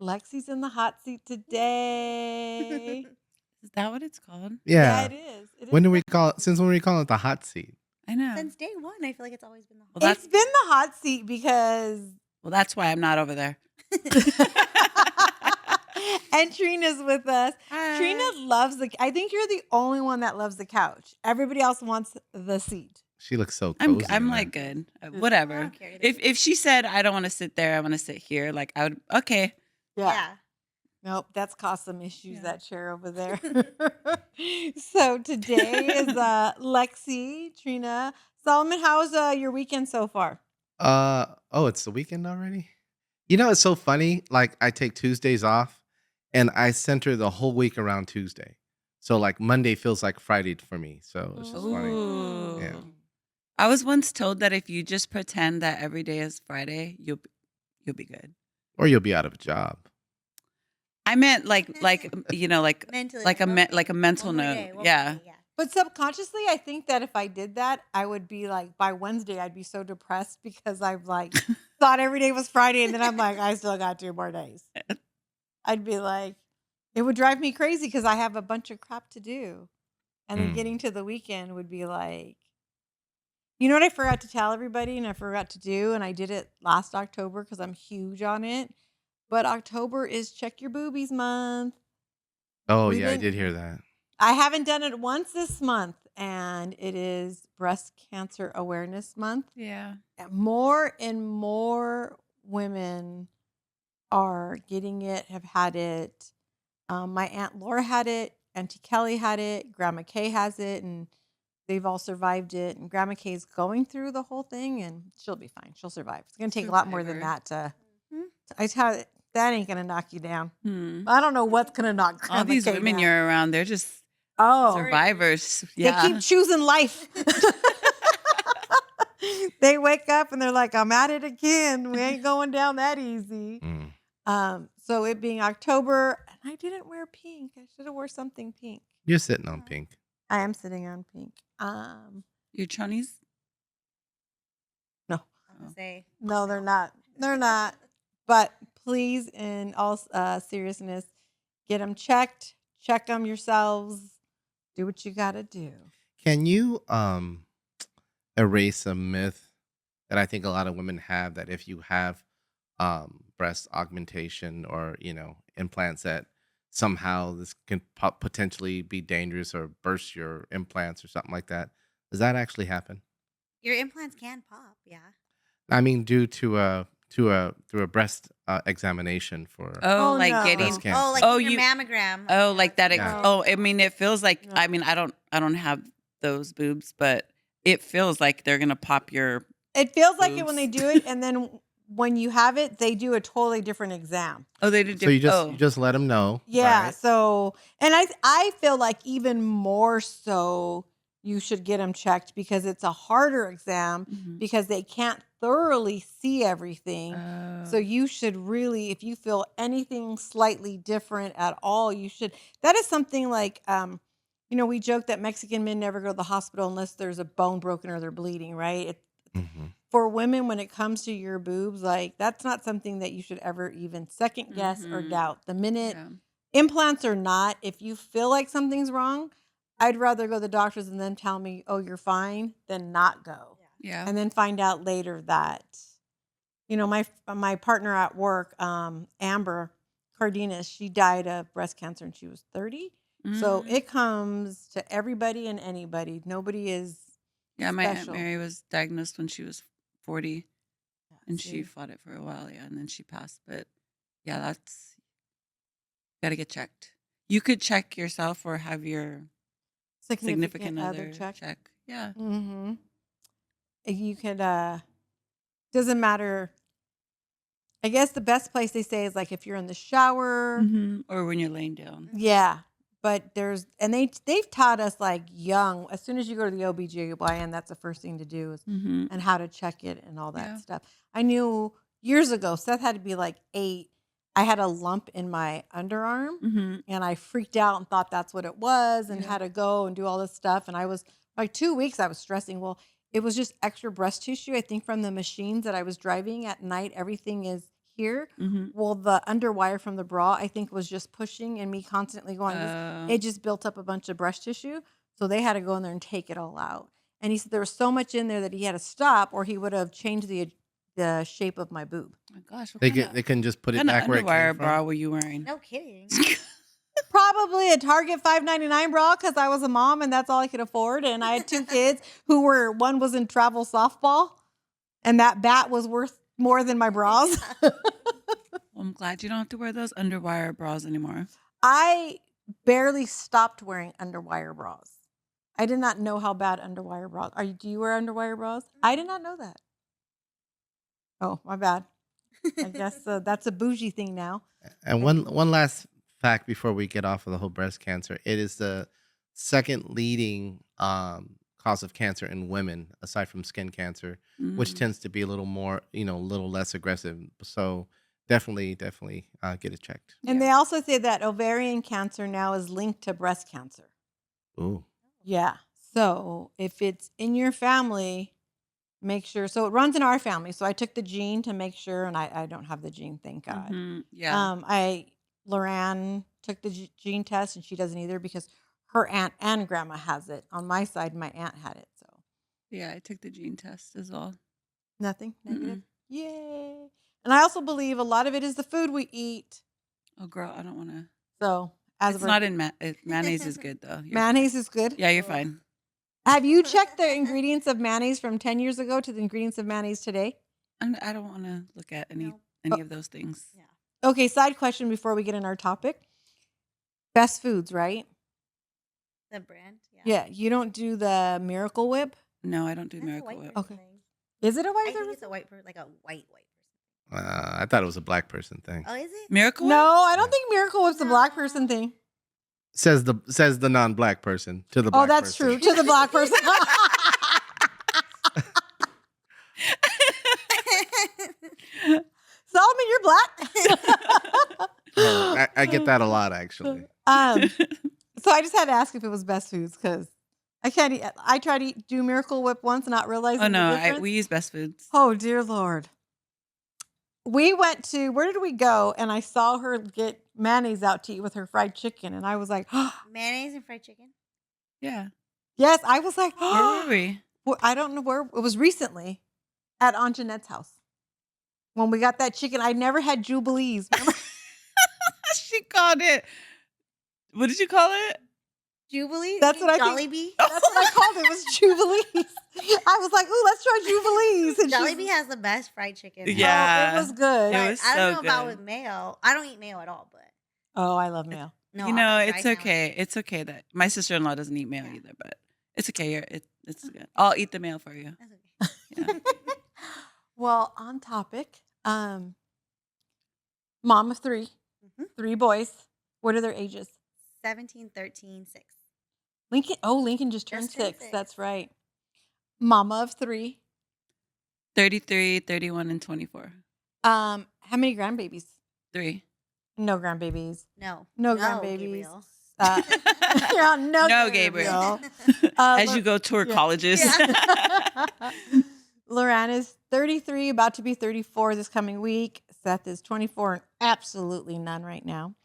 Lexi's in the hot seat today. Is that what it's called? Yeah, Yeah. it is. It is When do we the call hot it? seat. Since when we call it the hot seat? I know. Since day one, I feel like it's always been the Well, hot. It's been the hot seat because Well, that's why I'm not over there. and Trina's with us. Hi. Trina loves I think you're the only one that loves the couch. Everybody else wants the seat. She looks so I'm cozy. I'm in like there. good. I Whatever. don't care either. If she said I don't want to sit there, I want to sit here, like I would. Okay. Yeah. Nope, that's caused some issues, Yeah. that chair over there. So today is Lexi, Trina. Solomon, how's your weekend so far? Oh, it's the weekend already? You know, it's so funny. Like, I take Tuesdays off and I center the whole week around Tuesday. So, like, Monday feels like Friday for me. So, it's just funny. Ooh. Yeah. I was once told that if you just pretend that every day is Friday, you'll be good. Or you'll be out of a job. I meant like you know like Mentally, like a okay, like a mental one more note. day, one more Yeah. day, yeah. But subconsciously, I think that if I did that, I would be like, by Wednesday, I'd be so depressed because I've like thought every day was Friday. And then I'm like, I still got 2 more days. I'd be like, it would drive me crazy because I have a bunch of crap to do. And then Mm. getting to the weekend would be like, you know what I forgot to tell everybody and I forgot to do? And I did it last October because I'm huge on it. But October is Check Your Boobies month. Oh, We yeah, I didn't- did hear that. I haven't done it once this month, and it is Breast Cancer Awareness Month. Yeah. More and more women are getting it, have had it. My Aunt Laura had it, Auntie Kelly had it, Grandma Kay has it, and they've all survived it. And Grandma Kay's going through the whole thing, and she'll be fine. She'll survive. It's going to take a lot more than Survivor. that to. Mhm. I tell you, that ain't going to knock you down. Hmm. I don't know what's going to knock Grandma All these Kay women down. you're around, they're just Oh, survivors. they Yeah. keep choosing life. They wake up and they're like, I'm at it again. We ain't going down that easy. Mm. So it being October, and I didn't wear pink. I should have wore something pink. You're sitting on pink. I am sitting on pink. Your chonies? No, I'm gonna say no, they're not. They're not. But please, in all seriousness, get them checked. Check them yourselves. Do what you got to do. Can you erase a myth that I think a lot of women have, that if you have breast augmentation or, you know, implants, that somehow this can potentially be dangerous or burst your implants or something like that? Does that actually happen? your implants can pop. Yeah. I mean, due to through a breast examination for Oh, Oh, like no. getting breast cancer. Oh, like Oh, your you- mammogram. Oh, like that. Yeah. I mean, it feels like. No. I mean, I don't have those boobs, but it feels like they're gonna pop your. It feels like it when they Boobs. do it, and then when you have it, they do a totally different exam. Oh, they did. So you just let them know. Yeah. right? So, and I feel like even more so, you should get them checked because it's a harder exam Mhm. because they can't thoroughly see everything. Oh. So you should really, if you feel anything slightly different at all, you should. That is something like, we joke that Mexican men never go to the hospital unless there's a bone broken or they're bleeding, right? Mhm. For women, when it comes to your boobs, like that's not something that you should ever even second guess or Mhm. doubt. The minute Yeah. implants or not, if you feel like something's wrong, I'd rather go to the doctors and then tell me, oh, you're fine, than not go. Yeah. And then find out later that, my partner at work, Amber Cardenas, she died of breast cancer and she was 30. So Mhm. it comes to everybody and anybody. Nobody is Yeah, my Aunt special. Mary was diagnosed when she was 40, and she See? fought it for a while. Yeah, and then she passed. But yeah, that's got to get checked. You could check yourself or have your significant other check. Yeah. Mm-hmm. You could, doesn't matter. I guess the best place they say is like if you're in the shower. Mhm. Or when you're laying down. Yeah. But they've taught us like young, as soon as you go to the OBGYN, that's the first thing to do is, Mm-hmm. and how to check it and all that Yeah. stuff. I knew years ago, Seth had to be like 8. I had a lump in my underarm Mm-hmm. and I freaked out and thought that's what it was and Yeah. had to go and do all this stuff. And I was like 2 weeks, I was stressing. Well, it was just extra breast tissue. I think from the machines that I was driving at night, everything is here. Mm-hmm. Well, the underwire from the bra, I think, was just pushing and me constantly going, it just built up a bunch of breast tissue. So they had to go in there and take it all out. And he said there was so much in there that he had to stop or he would have changed the shape of my boob. Oh my gosh, what They kind they couldn't just put it of back where it underwire came bra from. were you wearing? No kidding. Probably a Target $5.99 bra because I was a mom and that's all I could afford. And I had 2 kids one was in travel softball and that bat was worth more than my bras. Well, I'm glad you don't have to wear those underwire bras anymore. I barely stopped wearing underwire bras. I did not know how bad underwire bras are. Do you wear underwire bras? I did not know that. Oh, my bad. I guess that's a bougie thing now. And one last fact before we get off of the whole breast cancer, it is the second leading cause of cancer in women, aside from skin cancer, which tends to be a little more, a little less aggressive. So definitely get it checked. And they also say that ovarian cancer now is linked to breast cancer. Ooh. Yeah. So if it's in your family, make sure. So it runs in our family. So I took the gene to make sure, and I don't have the gene, thank God. Mm-hmm. Yeah. Loran took the gene test, and she doesn't either because her aunt and grandma has it. On my side, my aunt had it. So Yeah, I took the gene test as well. nothing negative. Yay! And I also believe a lot of it is the food we eat. Oh, girl, I don't want to. So It's not in mayonnaise is good though. mayonnaise is good. Yeah, you're fine. Have you checked the ingredients of mayonnaise from 10 years ago to the ingredients of mayonnaise today? I don't want to look at any of those things. Yeah. Okay, side question before we get in our topic. Best Foods, right? The brand. Yeah. Yeah, you don't do the Miracle Whip? No, I don't do That's a Miracle white Whip. person Okay. thing. Is it a I white think person? it's a white person, like a white person. I thought it was a black person thing. Oh, is it? Miracle No, Whip? I don't think Miracle Whip's a black person thing. Says the non-black person to the black Oh, that's person. true. To the black person. Solomon, you're black. Oh, I get that a lot, actually. So I just had to ask if it was Best Foods because I can't eat. I tried to do Miracle Whip once, not realizing Oh the no, difference. we use Best Foods. Oh dear Lord. We went to, where did we go? And I saw her get mayonnaise out to eat with her fried chicken, and I was like, Mayonnaise and fried chicken. Yeah. yes. I was like, Where were we? Well, I don't know where. It was recently at Aunt Jeanette's house when we got that chicken. I never had Jubilees. Remember? She called it. What did you call it? Jubilee? That's what I think. Jollibee? That's what I called it. It was Jubilees. I was like, ooh, let's try Jubilees. And Jollibee has the best fried chicken. Yeah. Oh, it was good. It But was I don't so know about good. with mayo. I don't eat mayo at all, but Oh, I love mayo. no. You I know, like it's dry okay. sandwich. It's okay that my sister-in-law doesn't eat mayo Yeah. either, but it's okay. It's good. I'll eat the mayo for you. That's okay. Yeah. Well, on topic, mom of 3, Mhm. 3 boys. What are their ages? 17, 13, 6. Lincoln just turned Just turned 6. 6. That's right. Mama of 3. 33, 31, and 24. How many grandbabies? 3. No grandbabies. No. No grandbabies. Gabriel. Yeah, No, Gabriel. Uh, As you go tour yeah. colleges. Loran is 33, about to be 34 this coming week. Seth is 24 and absolutely none right now.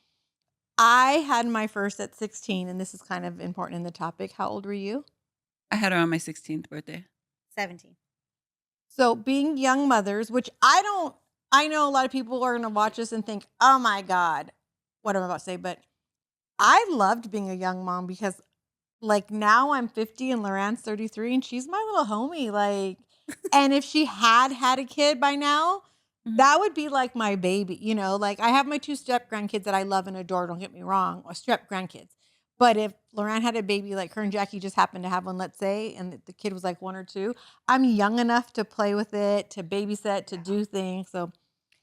I had my first at 16, and this is kind of important in the topic. How old were you? I had her on my 16th birthday. 17. So being young mothers, which I know a lot of people are going to watch this and think, oh my God, what am I about to say? But I loved being a young mom because like now I'm 50 and Loran's 33 and she's my little homie. Like, and if she had a kid by now, Mhm. that would be like my baby, like I have my 2 step grandkids that I love and adore. Don't get me wrong, or step grandkids. But if Loran had a baby, like her and Jackie just happened to have one, let's say, and the kid was like 1 or 2, I'm young enough to play with it, to babysit, to do things. So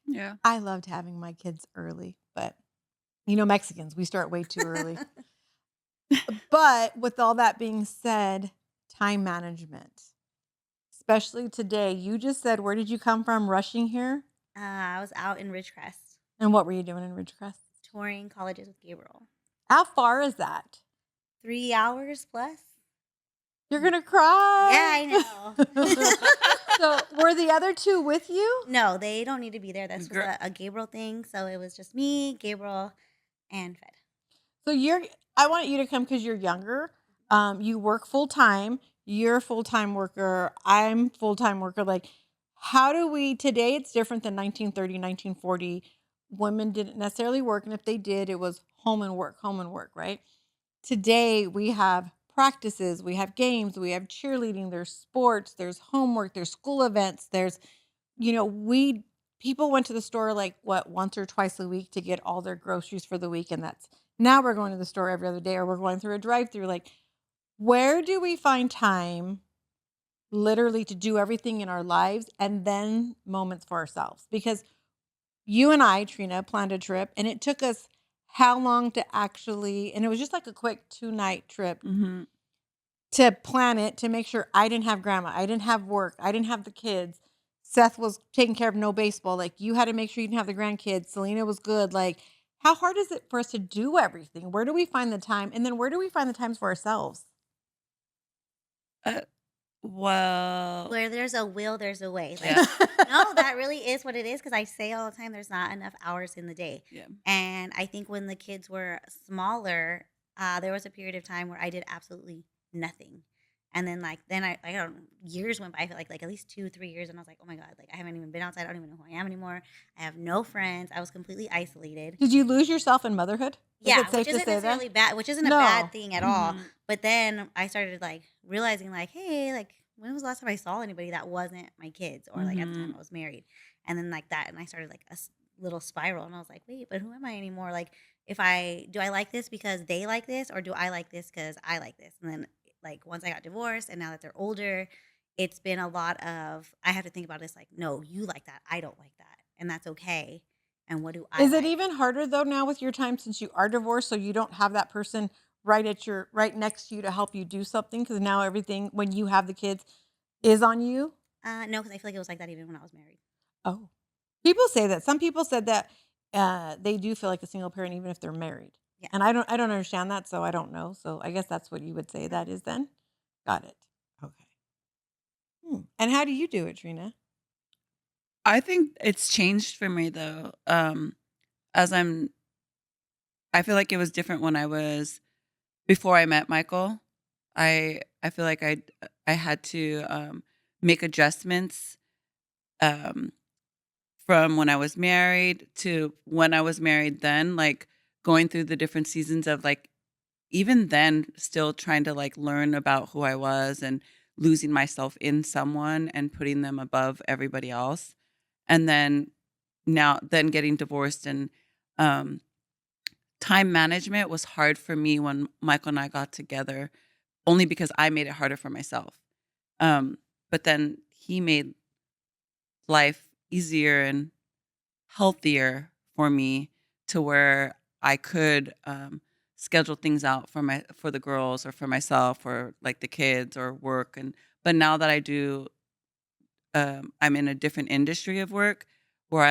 Yeah. I loved having my kids early, but Mexicans, we start way too early. But with all that being said, time management, especially today, you just said, where did you come from rushing here? I was out in Ridgecrest And what were you doing in Ridgecrest? touring colleges with Gabriel. How far is that? 3 hours plus. You're going to cry. Yeah, I know. So were the other two with you? No, they don't need to be there. This was Girl, a Gabriel thing. So it was just me, Gabriel, and Fed. So I want you to come because you're younger. You work full time. You're a full time worker. I'm full time worker. Like, how do we today? It's different than 1930, 1940. Women didn't necessarily work, and if they did, it was home and work, right? Today we have practices, we have games, we have cheerleading, there's sports, there's homework, there's school events, there's we people went to the store like what once or twice a week to get all their groceries for the week, and that's now we're going to the store every other day, or we're going through a drive-through. Like, where do we find time literally to do everything in our lives and then moments for ourselves? Because you and I, Trina, planned a trip, and it took us how long to actually, and it was just like a quick 2-night trip mm-hmm. to plan it, to make sure I didn't have grandma, I didn't have work, I didn't have the kids. Seth was taking care of no baseball. Like, you had to make sure you didn't have the grandkids. Selena was good. Like, how hard is it for us to do everything? Where do we find the time? And then where do we find the times for ourselves? Uh, well, Where there's a will, there's a way. Like, yeah, no, that really is what it is. Because I say all the time, there's not enough hours in the day. yeah. And I think when the kids were smaller, there was a period of time where I did absolutely nothing. And then I don't know, years went by. I feel like at least 2, 3 years, and I was like, oh my god, like I haven't even been outside. I don't even know who I am anymore. I have no friends. I was completely isolated. Did you lose yourself in motherhood? Is Yeah, it safe which to isn't say that? necessarily bad, which isn't a No. bad thing at all. Mm-hmm. But then I started like realizing like, hey, like when was the last time I saw anybody that wasn't my kids, or like at the time Mm-hmm. I was married, and then like that, and I started like little spiral, and I was like, wait, but who am I anymore? Like, if do I like this because they like this, or do I like this because I like this? And then like once I got divorced, and now that they're older, it's been a lot of I have to think about this like, no, you like that, I don't like that, and that's okay. And what do I Is it like? even harder though now with your time since you are divorced, so you don't have that person right next to you to help you do something? Because now everything when you have the kids is on you. No, because I feel like it was like that even when I was married. Oh, people say that. Some people said that they do feel like a single parent even if they're married, Yeah. and I don't understand that, so I don't know. So I guess that's what you would say that is then. Got it. Okay. And how do you do it, Trina? I think it's changed for me though. As I feel like it was different when I was before I met Michael. I feel like I had to make adjustments um, from when I was married to when I was married. Then, like going through the different seasons of like even then, still trying to like learn about who I was and losing myself in someone and putting them above everybody else, and then getting divorced and um, time management was hard for me when Michael and I got together, only because I made it harder for myself. Um, but then he made life easier and healthier for me to where I could schedule things out for the girls or for myself or like the kids or work. And but now that I'm in a different industry of work where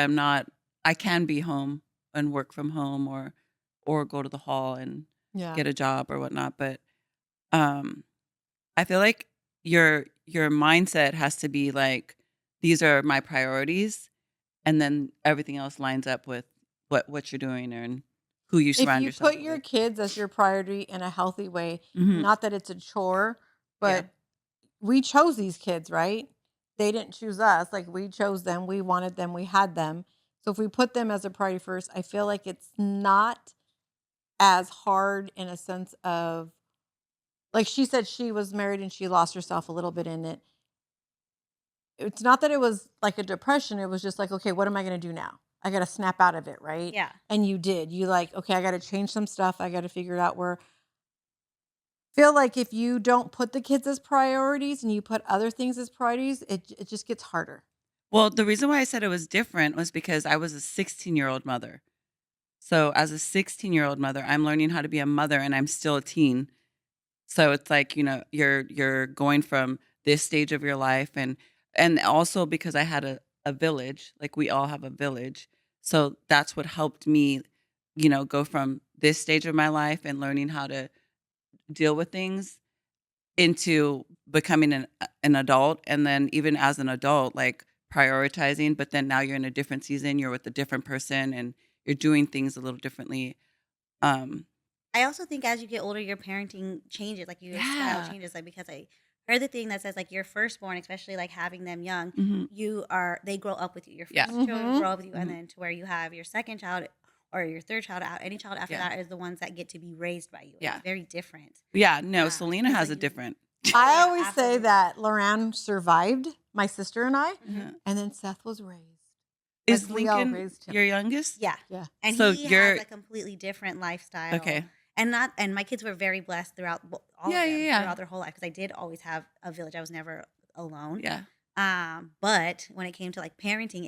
I can be home and work from home or go to the hall and Yeah. get a job or whatnot. But um, I feel like your mindset has to be like, these are my priorities, and then everything else lines up with what you're doing and who you If surround you yourself put your with. kids as your priority in a healthy way, Hmm. not that it's a chore, Yeah. but we chose these kids, right? They didn't choose us. Like, we chose them, we wanted them, we had them. So if we put them as a priority first, I feel like it's not as hard in a sense of, like she said, she was married and she lost herself a little bit in it. It's not that it was like a depression. It was just like, okay, what am I going to do now? I got to snap out of it, right? Yeah. And you did. You like, okay, I got to change some stuff. I got to figure it out where feel like if you don't put the kids as priorities and you put other things as priorities, it just gets harder. Well, the reason why I said it was different was because I was a 16-year-old mother. So as a 16-year-old mother, I'm learning how to be a mother and I'm still a teen. So it's like, you're going from this stage of your life and also because I had a village, like we all have a village. So that's what helped me, go from this stage of my life and learning how to deal with things into becoming an adult, and then even as an adult, like prioritizing, but then now you're in a different season, you're with a different person, and you're doing things a little differently. Um, I also think as you get older, your parenting changes, like your style yeah. changes. Like because I heard the thing that says like your firstborn, especially like having them young, hmm they grow up with you. Your Yeah. first children Mhm. grow up with you, and hmm then to where you have your second child or your third child out. Any child after Yeah. that is the ones that get to be raised by you, and Yeah. it's very different. Yeah. No, Selena And so has a you, different. oh I yeah, always say absolutely. that Loran survived my sister and I, hmm and then Seth was raised. Like Is we all Lincoln raised him. your youngest? Yeah. Yeah. And So he has you're a completely different lifestyle. okay. And my kids were very blessed throughout all Yeah. of Yeah. them Yeah. throughout their whole life because I did always have a village. I was never alone. Yeah. But when it came to like parenting,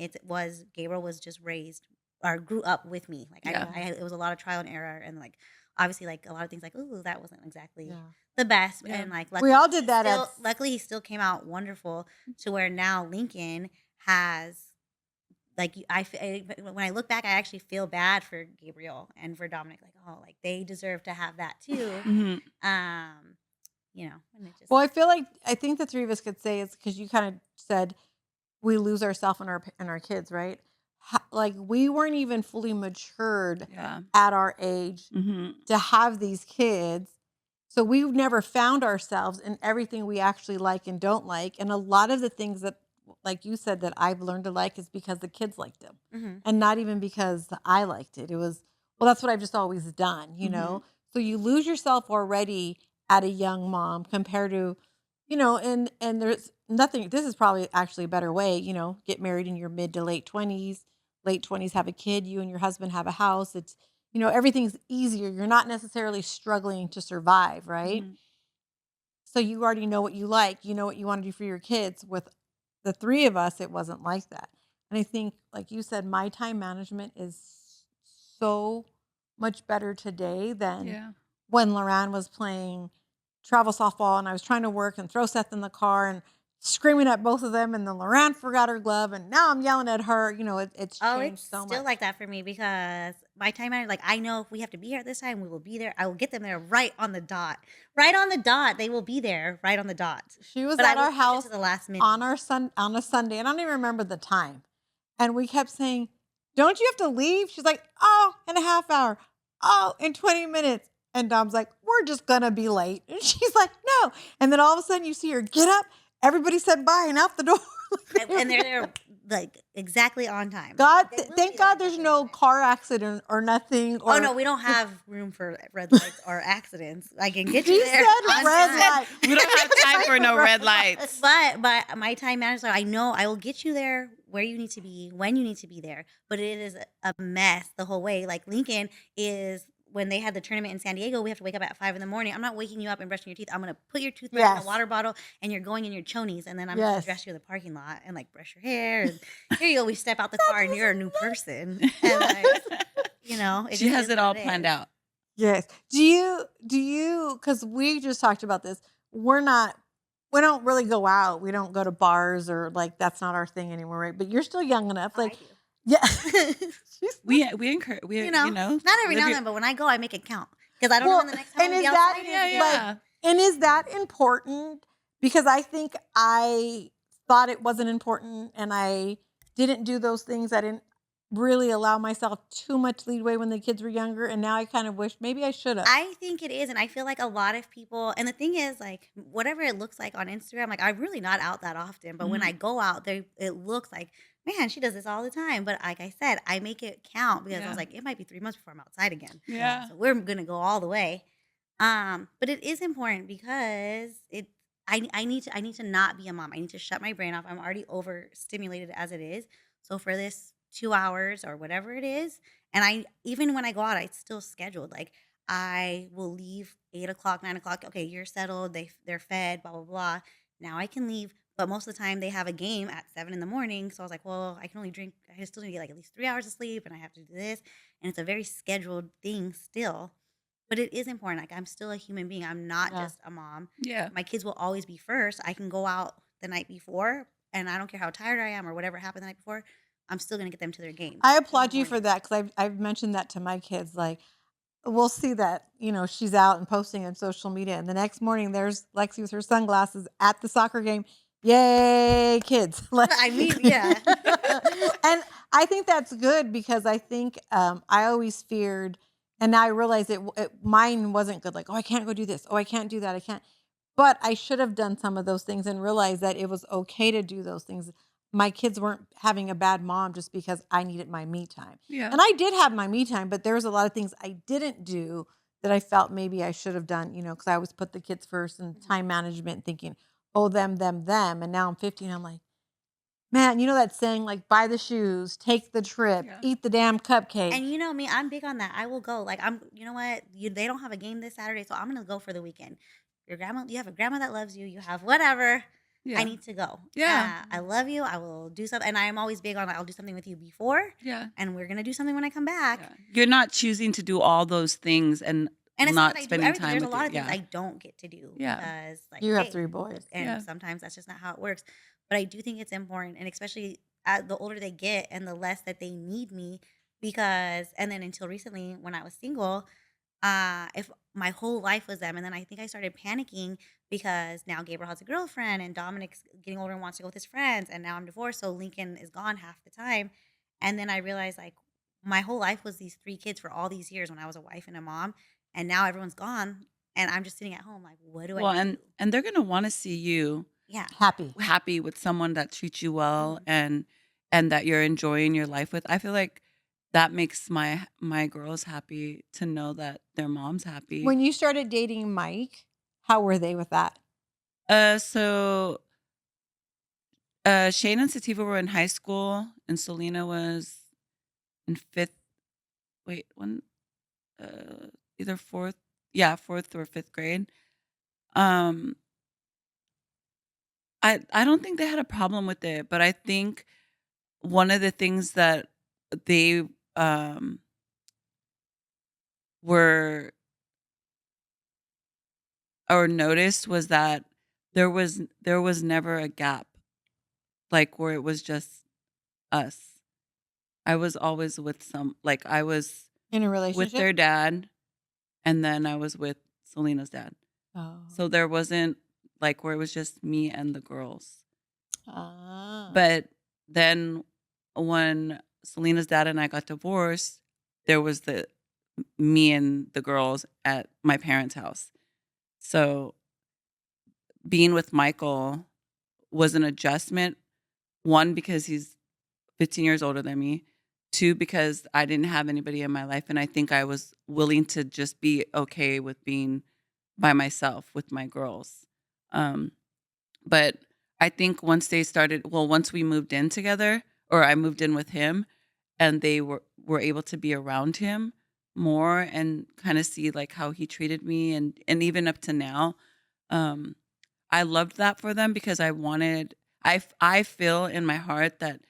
Gabriel was just raised or grew up with me. Like Yeah. it was a lot of trial and error, and like obviously like a lot of things like ooh that wasn't exactly Yeah. the best, Yeah. and like We all did that at luckily he still came out wonderful to where now Lincoln has like when I look back, I actually feel bad for Gabriel and for Dominic. Like, oh, like they deserve to have that too. hmm Um, and it just Well, I think the three of us could say it's because you kind of said we lose ourselves in our kids, right? Like we weren't even fully matured Yeah. at our age hmm to have these kids. So we've never found ourselves in everything we actually like and don't like. And a lot of the things that, like you said, that I've learned to like is because the kids liked them mhm. and not even because I liked it. It was, well, that's what I've just always done, you hmm know? So you lose yourself already at a young mom compared to, and there's nothing, this is probably actually a better way, get married in your mid to late 20s, have a kid, you and your husband have a house. It's, everything's easier. You're not necessarily struggling to survive, right? hmm So you already know what you like, you know what you want to do for your kids. With the three of us, it wasn't like that. And I think, like you said, my time management is so much better today than Yeah. when Loran was playing travel softball and I was trying to work and throw Seth in the car and screaming at both of them. And then Loran forgot her glove and now I'm yelling at her. It's Oh, changed it's so still much. like that for me because my time manager, like I know if we have to be here at this time, we will be there. I will get them there right on the dot. Right on the dot. They will be there right on the dot. She was But I at will our push it house to the last minute. on on a Sunday, and I don't even remember the time. And we kept saying, "Don't you have to leave?" She's like, "Oh, in a half hour. Oh, in 20 minutes." And Dom's like, "We're just gonna be late." And she's like, "No." And then all of a sudden you see her get up, everybody said bye and out the door. And they're there like exactly on time. God, They will be thank there God there's exactly on no time. car accident or nothing. Oh Or no, we don't have room for red lights or accidents. I can get she you there said on red time. light. We don't have time for no red lights. But my time manager, I know I will get you there where you need to be when you need to be there. But it is a mess the whole way. Like Lincoln is when they had the tournament in San Diego, we have to wake up at 5 in the morning. I'm not waking you up and brushing your teeth. I'm gonna put your toothbrush in a Yes. water bottle and you're going in your chonies, and then I'm just gonna Yes. dress you in the parking lot and like brush your hair. And here you go. We step out the car and you're a new person. And like, it She just has is it what all it planned is. out. Yes. Do you, because we just talked about this, we don't really go out. We don't go to bars or like, that's not our thing anymore, right? But you're still young enough. Oh, Like, I do. yeah. We encourage Not every now and then, but when I go, I make it count because I don't know when the next time and I'll is be that outside Yeah, is. yeah. and is that important? Because I think I thought it wasn't important and I didn't do those things. I didn't really allow myself too much leeway when the kids were younger. And now I kind of wish maybe I should have. I think it is, and I feel like a lot of people. And the thing is, like, whatever it looks like on Instagram, like I'm really not out that often. But when Mhm. I go out, it looks like, man, she does this all the time. But like I said, I make it count because I Yeah. was like, it might be 3 months before I'm outside again. Yeah. So we're gonna go all the way. But it is important because I need to not be a mom. I need to shut my brain off. I'm already overstimulated as it is. So for this 2 hours or whatever it is, and I even when I go out, it's still scheduled. Like I will leave 8 o'clock, 9 o'clock. Okay, you're settled. They're fed. Blah blah blah. Now I can leave. But most of the time they have a game at 7 in the morning. So I was like, well, I can only drink. I still need to get like at least 3 hours of sleep, and I have to do this. And it's a very scheduled thing still. But it is important. Like I'm still a human being. I'm not Yeah. just a mom. Yeah. My kids will always be first. I can go out the night before, and I don't care how tired I am or whatever happened the night before. I'm still gonna get them to their games I in the applaud you for morning. that because I've mentioned that to my kids. Like, we'll see that, she's out and posting on social media. And the next morning, there's Lexi with her sunglasses at the soccer game. Yay, kids. Like, I mean, yeah. and I think that's good because I think I always feared, and now I realize mine wasn't good. Like, oh, I can't go do this. Oh, I can't do that. I can't. But I should have done some of those things and realized that it was okay to do those things. My kids weren't having a bad mom just because I needed my me time. Yeah. And I did have my me time, but there was a lot of things I didn't do that I felt maybe I should have done, because I always put the kids first and time management thinking, oh, them, them, them. And now I'm 15. I'm like, man, you know that saying, like, buy the shoes, take the trip, Yeah. eat the damn cupcake. And you know me, I'm big on that. I will go. Like you know what? They don't have a game this Saturday, so I'm gonna go for the weekend. You have a grandma that loves you. You have whatever. Yeah. I need to go. Yeah. I love you. I will do something, and I am always big on. I'll do something with you before, Yeah. and we're gonna do something when I come back. Yeah. You're not choosing to do all those things and And it's not not that I do spending everything. time There's a with lot you. of things Yeah. I don't get to do Yeah. because, like, You have hey, 3 boys. and Yeah. sometimes that's just not how it works. But I do think it's important, and especially the older they get and the less that they need me, and then until recently when I was single, if my whole life was them, and then I think I started panicking because now Gabriel has a girlfriend and Dominic's getting older and wants to go with his friends, and now I'm divorced, so Lincoln is gone half the time. And then I realized, like, my whole life was these 3 kids for all these years when I was a wife and a mom, and now everyone's gone, and I'm just sitting at home like, what do Well, I do? and they're gonna want to see you Yeah. Happy. with someone that treats you well Mhm. and that you're enjoying your life with. I feel like that makes my girls happy to know that their mom's happy. When you started dating Mike, how were they with that? So Shane and Sativa were in high school, and Selena was in fifth. Wait, one, either fourth or fifth grade. Um, I don't think they had a problem with it, but I think one of the things that they were or noticed was that there was never a gap, like where it was just us. I was always with I was In a with relationship? their dad, and then I was with Selena's dad. Oh. So there wasn't like where it was just me and the girls. Ah. But then when Selena's dad and I got divorced, there was me and the girls at my parents' house. So being with Michael was an adjustment. One, because he's 15 years older than me. Two, because I didn't have anybody in my life. And I think I was willing to just be okay with being by myself with my girls. But I think once we moved in together, or I moved in with him, and they were able to be around him more and kind of see like how he treated me, and even up to now, I loved that for them because I feel in my heart that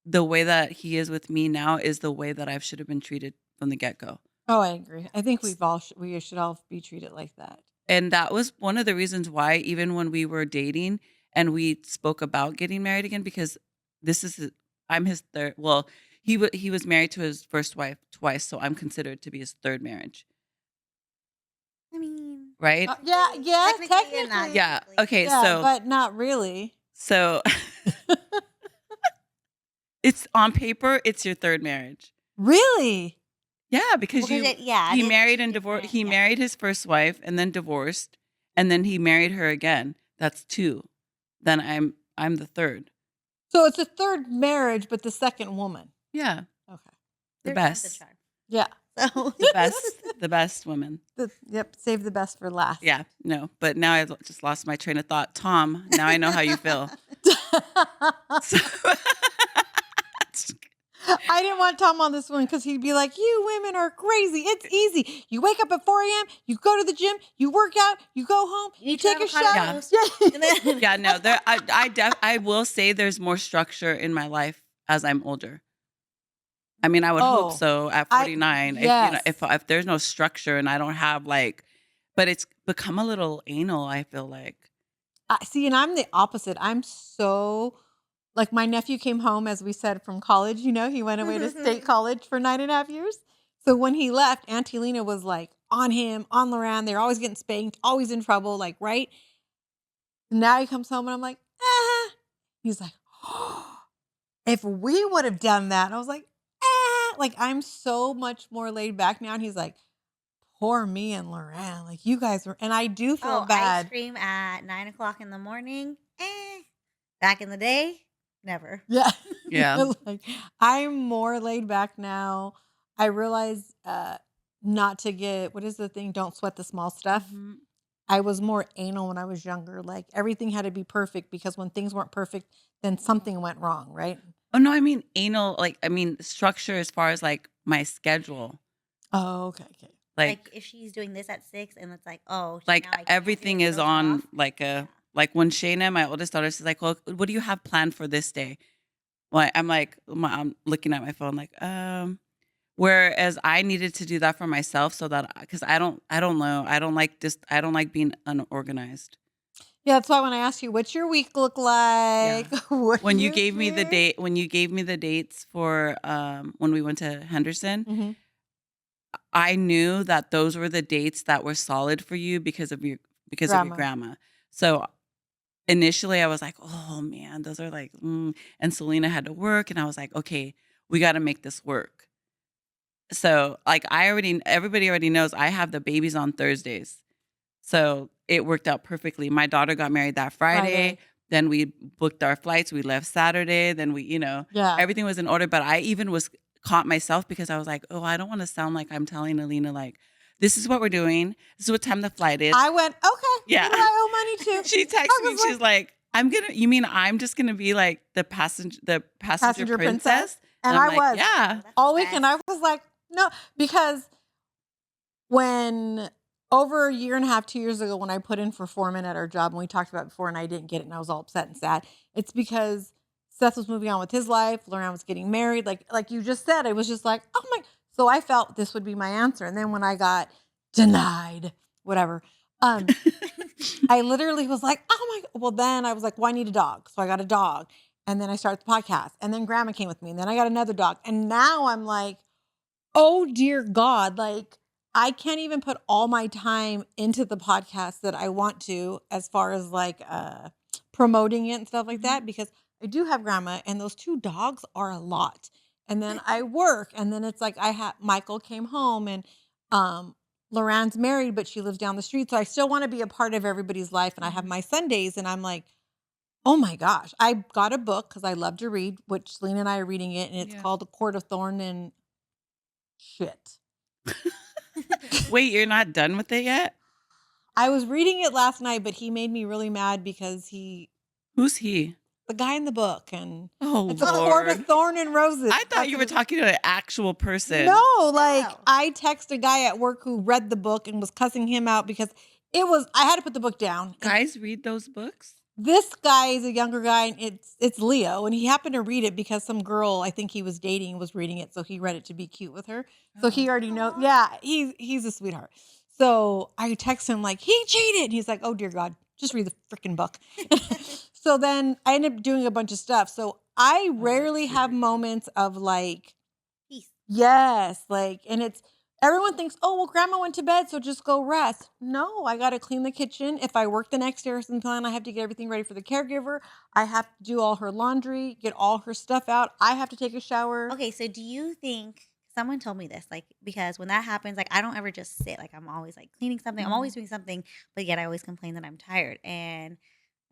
the way that he is with me now is the way that I should have been treated from the get-go. Oh, I agree. I think we should all be treated like that. And that was one of the reasons why, even when we were dating and we spoke about getting married again, because I'm his third. Well, he was married to his first wife twice, so I'm considered to be his third marriage, I mean, right? Yeah, technically and not technically. Yeah. technically. Okay. Yeah, but not really. So it's on paper, it's your third marriage. Really? Yeah, because Because he it married is and divorced. different. He Yeah. married his first wife and then divorced, and then he married her again. That's 2. Then I'm the third. So it's a third marriage, but the second woman. Yeah, Okay. the Third time's best, charm. Yeah. So the best woman. Yep. Save the best for last. Yeah, no, but now I just lost my train of thought. Tom, now I know how you feel. So, I didn't want Tom on this one because he'd be like, you women are crazy. It's easy. You wake up at 4 a.m., you go to the gym, you work out, you go home, you each take a avocado shower. toast. Yeah. And then- yeah, no, I will say there's more structure in my life as I'm older. I mean, I would hope so at 49. yes. If there's no structure and I don't have but it's become a little anal, I feel like. See, and I'm the opposite. I'm so, like, my nephew came home, as we said, from college. He went away to state college for 9.5 years. So when he left, Auntie Lena was like on him, on Loran. They're always getting spanked, always in trouble, like, right? Now he comes home and I'm like, ah. He's like, oh, if we would have done that. I was like, ah. Like, I'm so much more laid back now. And he's like, poor me and Loran. Like, you guys were, and I do feel Oh, ice bad. cream at 9 o'clock in the morning? Back in the day, never. Yeah. Yeah. Like, I'm more laid back now. I realize not to get, what is the thing? Don't sweat the small stuff. Mhm. I was more anal when I was younger. Like, everything had to be perfect because when things weren't perfect, then something went wrong, right? Oh no, I mean anal. Like I mean structure as far as like my schedule. Oh, okay. Like Like if she's doing this at 6 and it's like, oh, like now I can't do everything it, is throws her on off. like Yeah. a like when Shayna, my oldest daughter, she's like, well, what do you have planned for this day? Well, I'm like, I'm looking at my phone, like, whereas I needed to do that for myself so that because I don't know, I don't like being unorganized. Yeah, that's why when I asked you, what's your week look Yeah. like? What do When you you gave me the do? date, when you gave me the dates for when we went to Henderson, Mhm. I knew that those were the dates that were solid for you because of your Grandma. grandma. So initially I was like, oh man, those are like, and Selena had to work, and I was like, okay, we got to make this work. So like everybody already knows I have the babies on Thursdays. So it worked out perfectly. My daughter got married that Friday. Friday. Then we booked our flights. We left Saturday. Then Yeah. everything was in order. But I even was caught myself because I was like, oh, I don't want to sound like I'm telling Alina, like, this is what we're doing. This is what time the flight is. I went, okay, Yeah. who do I owe money to? She texted I me. was She's like, you mean I'm just going to be like the passenger passenger princess. princess? And I'm I like, was. yeah. That's All the weekend, I best. was like, no, because when over a year and a half, 2 years ago, when I put in for foreman at our job, and we talked about it before, and I didn't get it, and I was all upset and sad. It's because Seth was moving on with his life. Loran was getting married. Like you just said, it was just like, oh my. So I felt this would be my answer. And then when I got denied, whatever, I literally was like, oh my. Well, then I was like, well, I need a dog. So I got a dog. And then I started the podcast. And then grandma came with me. And then I got another dog. And now I'm like, oh dear God, like I can't even put all my time into the podcast that I want to as far as like promoting it and stuff like that because I do have grandma and those two dogs are a lot. And then I work and then it's like I have Michael came home and Loran's married but she lives down the street so I still want to be a part of everybody's life and I have my Sundays and I'm like oh my gosh. I got a book because I love to read, which Lena and I are reading it, and it's Yeah. called The Court of Thorn and Shit. Wait, you're not done with it yet? I was reading it last night, but he made me really mad because Who's he? the guy in the book, and Oh, it's a court of Lord. thorn and roses. I thought That's you what were talking to an actual person. No, like No. I text a guy at work who read the book and was cussing him out because I had to put the book down. And Guys read those books? this guy is a younger guy, and it's Leo, and he happened to read it because some girl I think he was dating was reading it, so he read it to be cute with her. So he already knows. Aw. Yeah, he's a sweetheart. So I text him like he cheated. And he's like, oh dear God, just read the freaking book. So then I ended up doing a bunch of stuff. So I rarely have moments of like, Peace. yes, like, and it's everyone thinks, oh well, grandma went to bed, so just go rest. No, I got to clean the kitchen. If I work the next day or something, I have to get everything ready for the caregiver. I have to do all her laundry, get all her stuff out. I have to take a shower. Okay, so do you think someone told me this, like, because when that happens, like, I don't ever just sit, like, I'm always like cleaning something, I'm always doing something, but yet I always complain that I'm tired, and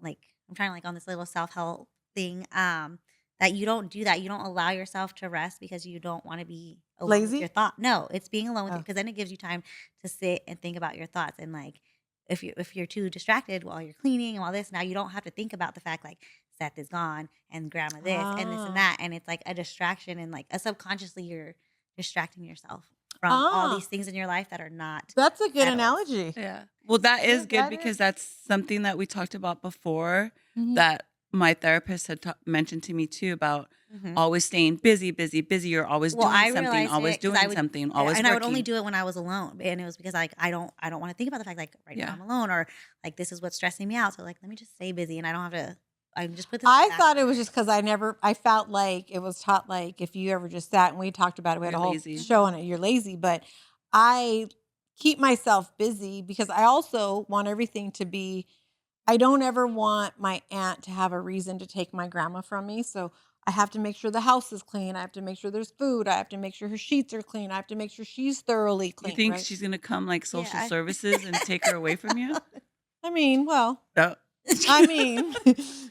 like, I'm trying like on this little self help thing, that you don't do that, you don't allow yourself to rest because you don't want to be alone with your Lazy? thought. No, it's being alone with you Oh. because then it gives you time to sit and think about your thoughts and like. If you're too distracted while you're cleaning and all this, now you don't have to think about the fact like Seth is gone and grandma this and this Ah. and that. And it's like a distraction and like a subconsciously you're distracting yourself from all Ah. these things in your life that are not. That's a good Petals. analogy. Yeah. Well, that Yeah, is good that because is. that's something that we talked about before Mhm. that my therapist had mentioned to me too about Mhm. always staying busy, busy, busy. You're always Well, doing I something, realized always it because doing I would, something, always and I would only working. do it when I was alone, and it was because like I don't want to think about the fact like right now Yeah. I'm alone or like this is what's stressing me out. So like let me just stay busy, and I don't have to I just put this. I back thought it on was just because I felt like it was taught like if you ever just sat and we talked about it, we had You're a whole lazy. show on it, you're lazy. But I keep myself busy because I also want everything to be, I don't ever want my aunt to have a reason to take my grandma from me. So I have to make sure the house is clean. I have to make sure there's food. I have to make sure her sheets are clean. I have to make sure she's thoroughly You clean, think right? she's gonna come like social Yeah. services and take her away from you? I mean, well, No. I mean,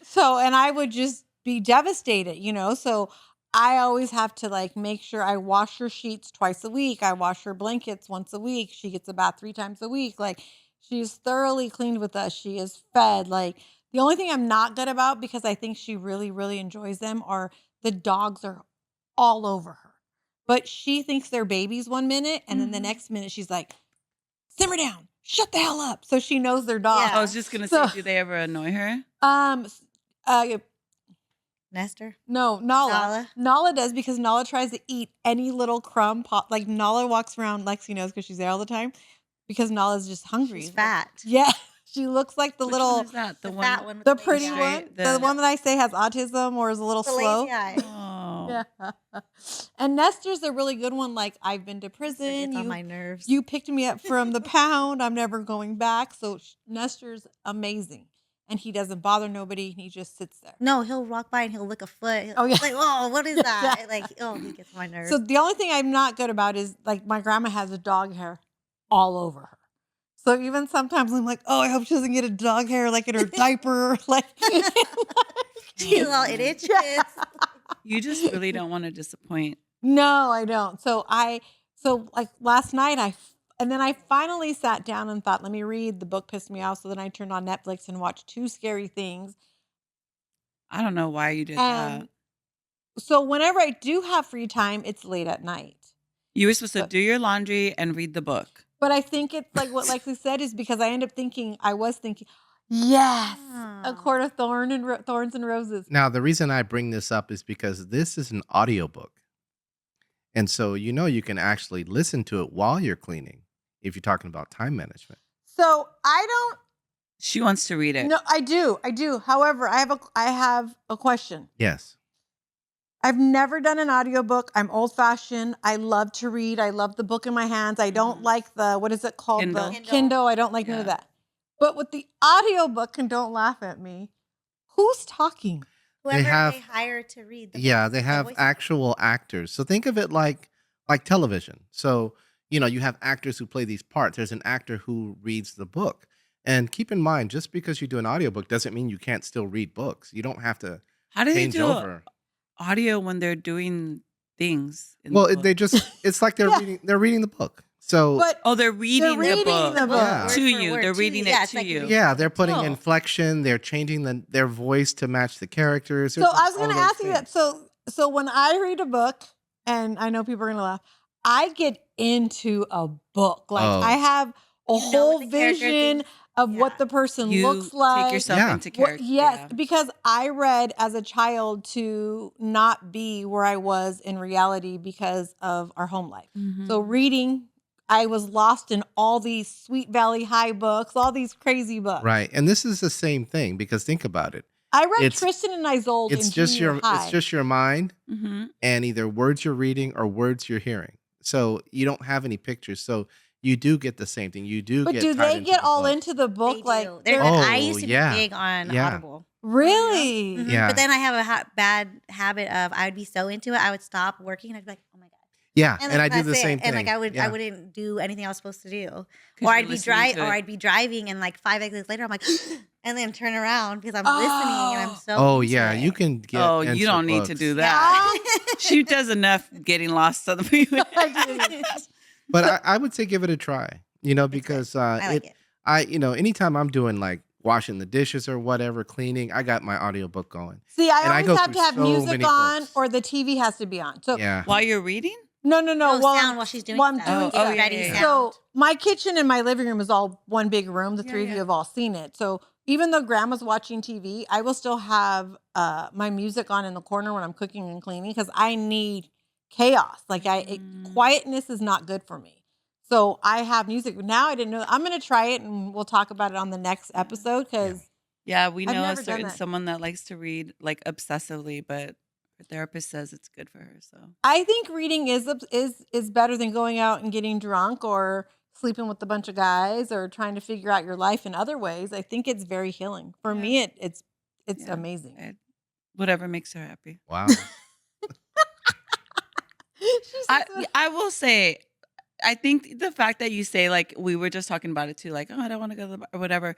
so, and I would just be devastated, So I always have to like make sure I wash her sheets twice a week. I wash her blankets once a week. She gets a bath 3 times a week. Like she's thoroughly cleaned with us. She is fed. Like the only thing I'm not good about because I think she really, really enjoys them are the dogs are all over her. But she thinks they're babies 1 minute and then the next minute she's like, simmer down, shut the hell up. So she knows their dogs. I was just gonna So- say, do they ever annoy her? s- uh, Nestor. no, Nala does because Nala tries to eat any little crumb pop. Like Nala walks around, Lexi knows because she's there all the time because Nala's just hungry. She's fat. Yeah. She looks like the Which little, one is that? The fat one. With the lazy pretty eye. one. Straight, The the- one that I say has autism or is a little The slow. lazy eye. Oh. Yeah. And Nestor's a really good one. Like I've been to It prison. gets on my nerves. You picked me up from the pound. I'm never going back. So Nestor's amazing. And he doesn't bother nobody. He just sits there. No, he'll walk by and he'll lick a foot. Oh, yeah. Like, oh, what is that? Yeah. Like, oh, he gets on my nerves. So the only thing I'm not good about is like my grandma has a dog hair all over her. So even sometimes I'm like, oh, I hope she doesn't get a dog hair like in her diaper. Like She's all, it itches. Yeah. You just really don't want to disappoint. No, I don't. So like last night and then I finally sat down and thought, let me read. The book pissed me off. So then I turned on Netflix and watched 2 scary things. I don't know why you did that. And so whenever I do have free time, it's late at night. You were supposed to But- do your laundry and read the book. But I think it's like what Lexi said is because I was thinking, yes, a Oh. quart of thorns and roses. Now, the reason I bring this up is because this is an audiobook. And so, you can actually listen to it while you're cleaning if you're talking about time management. So I don't. She wants to read it. No, I do. However, I have a question. Yes. I've never done an audiobook. I'm old fashioned. I love to read. I love the book in my hands. I don't like the, what is it called? Kindle. The Kindle. I don't like none of Yeah. that. But with the audiobook, and don't laugh at me, who's talking? Whoever they have- hire to read the Yeah, book, they the have voice- actual actors. So think of it like television. So, you have actors who play these parts. There's an actor who reads the book. And keep in mind, just because you do an audiobook doesn't mean you can't still read books. You don't have to How do they change do over. audio when they're doing things? in Well, the book? they just it's like they're Yeah. reading the book. So But Oh, they're reading, reading the book. the book. Yeah. word To for you. word They're to reading you. it Yeah, it's to like you. yeah, they're putting Oh. inflection, they're changing their voice to match the characters. So They're I was doing going to all those ask you that. things. So when I read a book, and I know people are going to laugh, I get into a book. Like Oh. I have a You know whole what the character vision thinks? of Yeah. what the person You looks like. take yourself Yeah. into What- character. yes, yeah. because I read as a child to not be where I was in reality because of our home life. So Mhm. reading, I was lost in all these Sweet Valley High books, all these crazy books. Right. And this is the same thing because think about it. I read It's- Tristan and Isolde in It's just junior high. it's just your mind Mhm. and either words you're reading or words you're hearing. So you don't have any pictures. So you do get the same thing. You do But get do tied they into get the all book. into the book? They Like, do. they're- I Oh, used to yeah. be big on Yeah. Audible. really? Mhm. Yeah. But then I have a bad habit of I would be so into it, I would stop working and I'd be like, oh my God. Yeah. And And I then do the that's same it. thing. And like I Yeah. wouldn't do anything I was supposed to do. 'Cause Or you're I'd be listening to it. I'd be driving and like 5 exits later I'm like and then turn around because I'm listening and I'm so Oh into yeah, it. you can get. Oh, you into don't need to books. do that. She does enough getting lost on the freeway. But I would say give it a try. Because I like it. anytime I'm doing like washing the dishes or whatever, cleaning, I got my audiobook going. See, I And I always go have to through have so music many on books. or the TV has to be on. So Yeah. While you're reading? no. No While sound while she's doing while I'm stuff. doing Oh, stuff. yeah, Ready yeah, yeah. sound. So my kitchen and my living room is all one big room. The Yeah, three of yeah. you have all seen it. So even though grandma's watching TV, I will still have my music on in the corner when I'm cooking and cleaning because I need chaos. Like quietness is not good for me. So I have music. Now I didn't know. I'm going to try it and we'll talk about it on the next episode because Yeah, we I've know a never done certain that. someone that likes to read like obsessively, but her therapist says it's good for her. So I think reading is better than going out and getting drunk or sleeping with a bunch of guys or trying to figure out your life in other ways. I think it's very healing. For yeah, me, it's yeah, amazing. whatever makes her happy. Wow. She says what? I will say, I think the fact that you say like we were just talking about it too, like oh I don't want to go to the bar or whatever.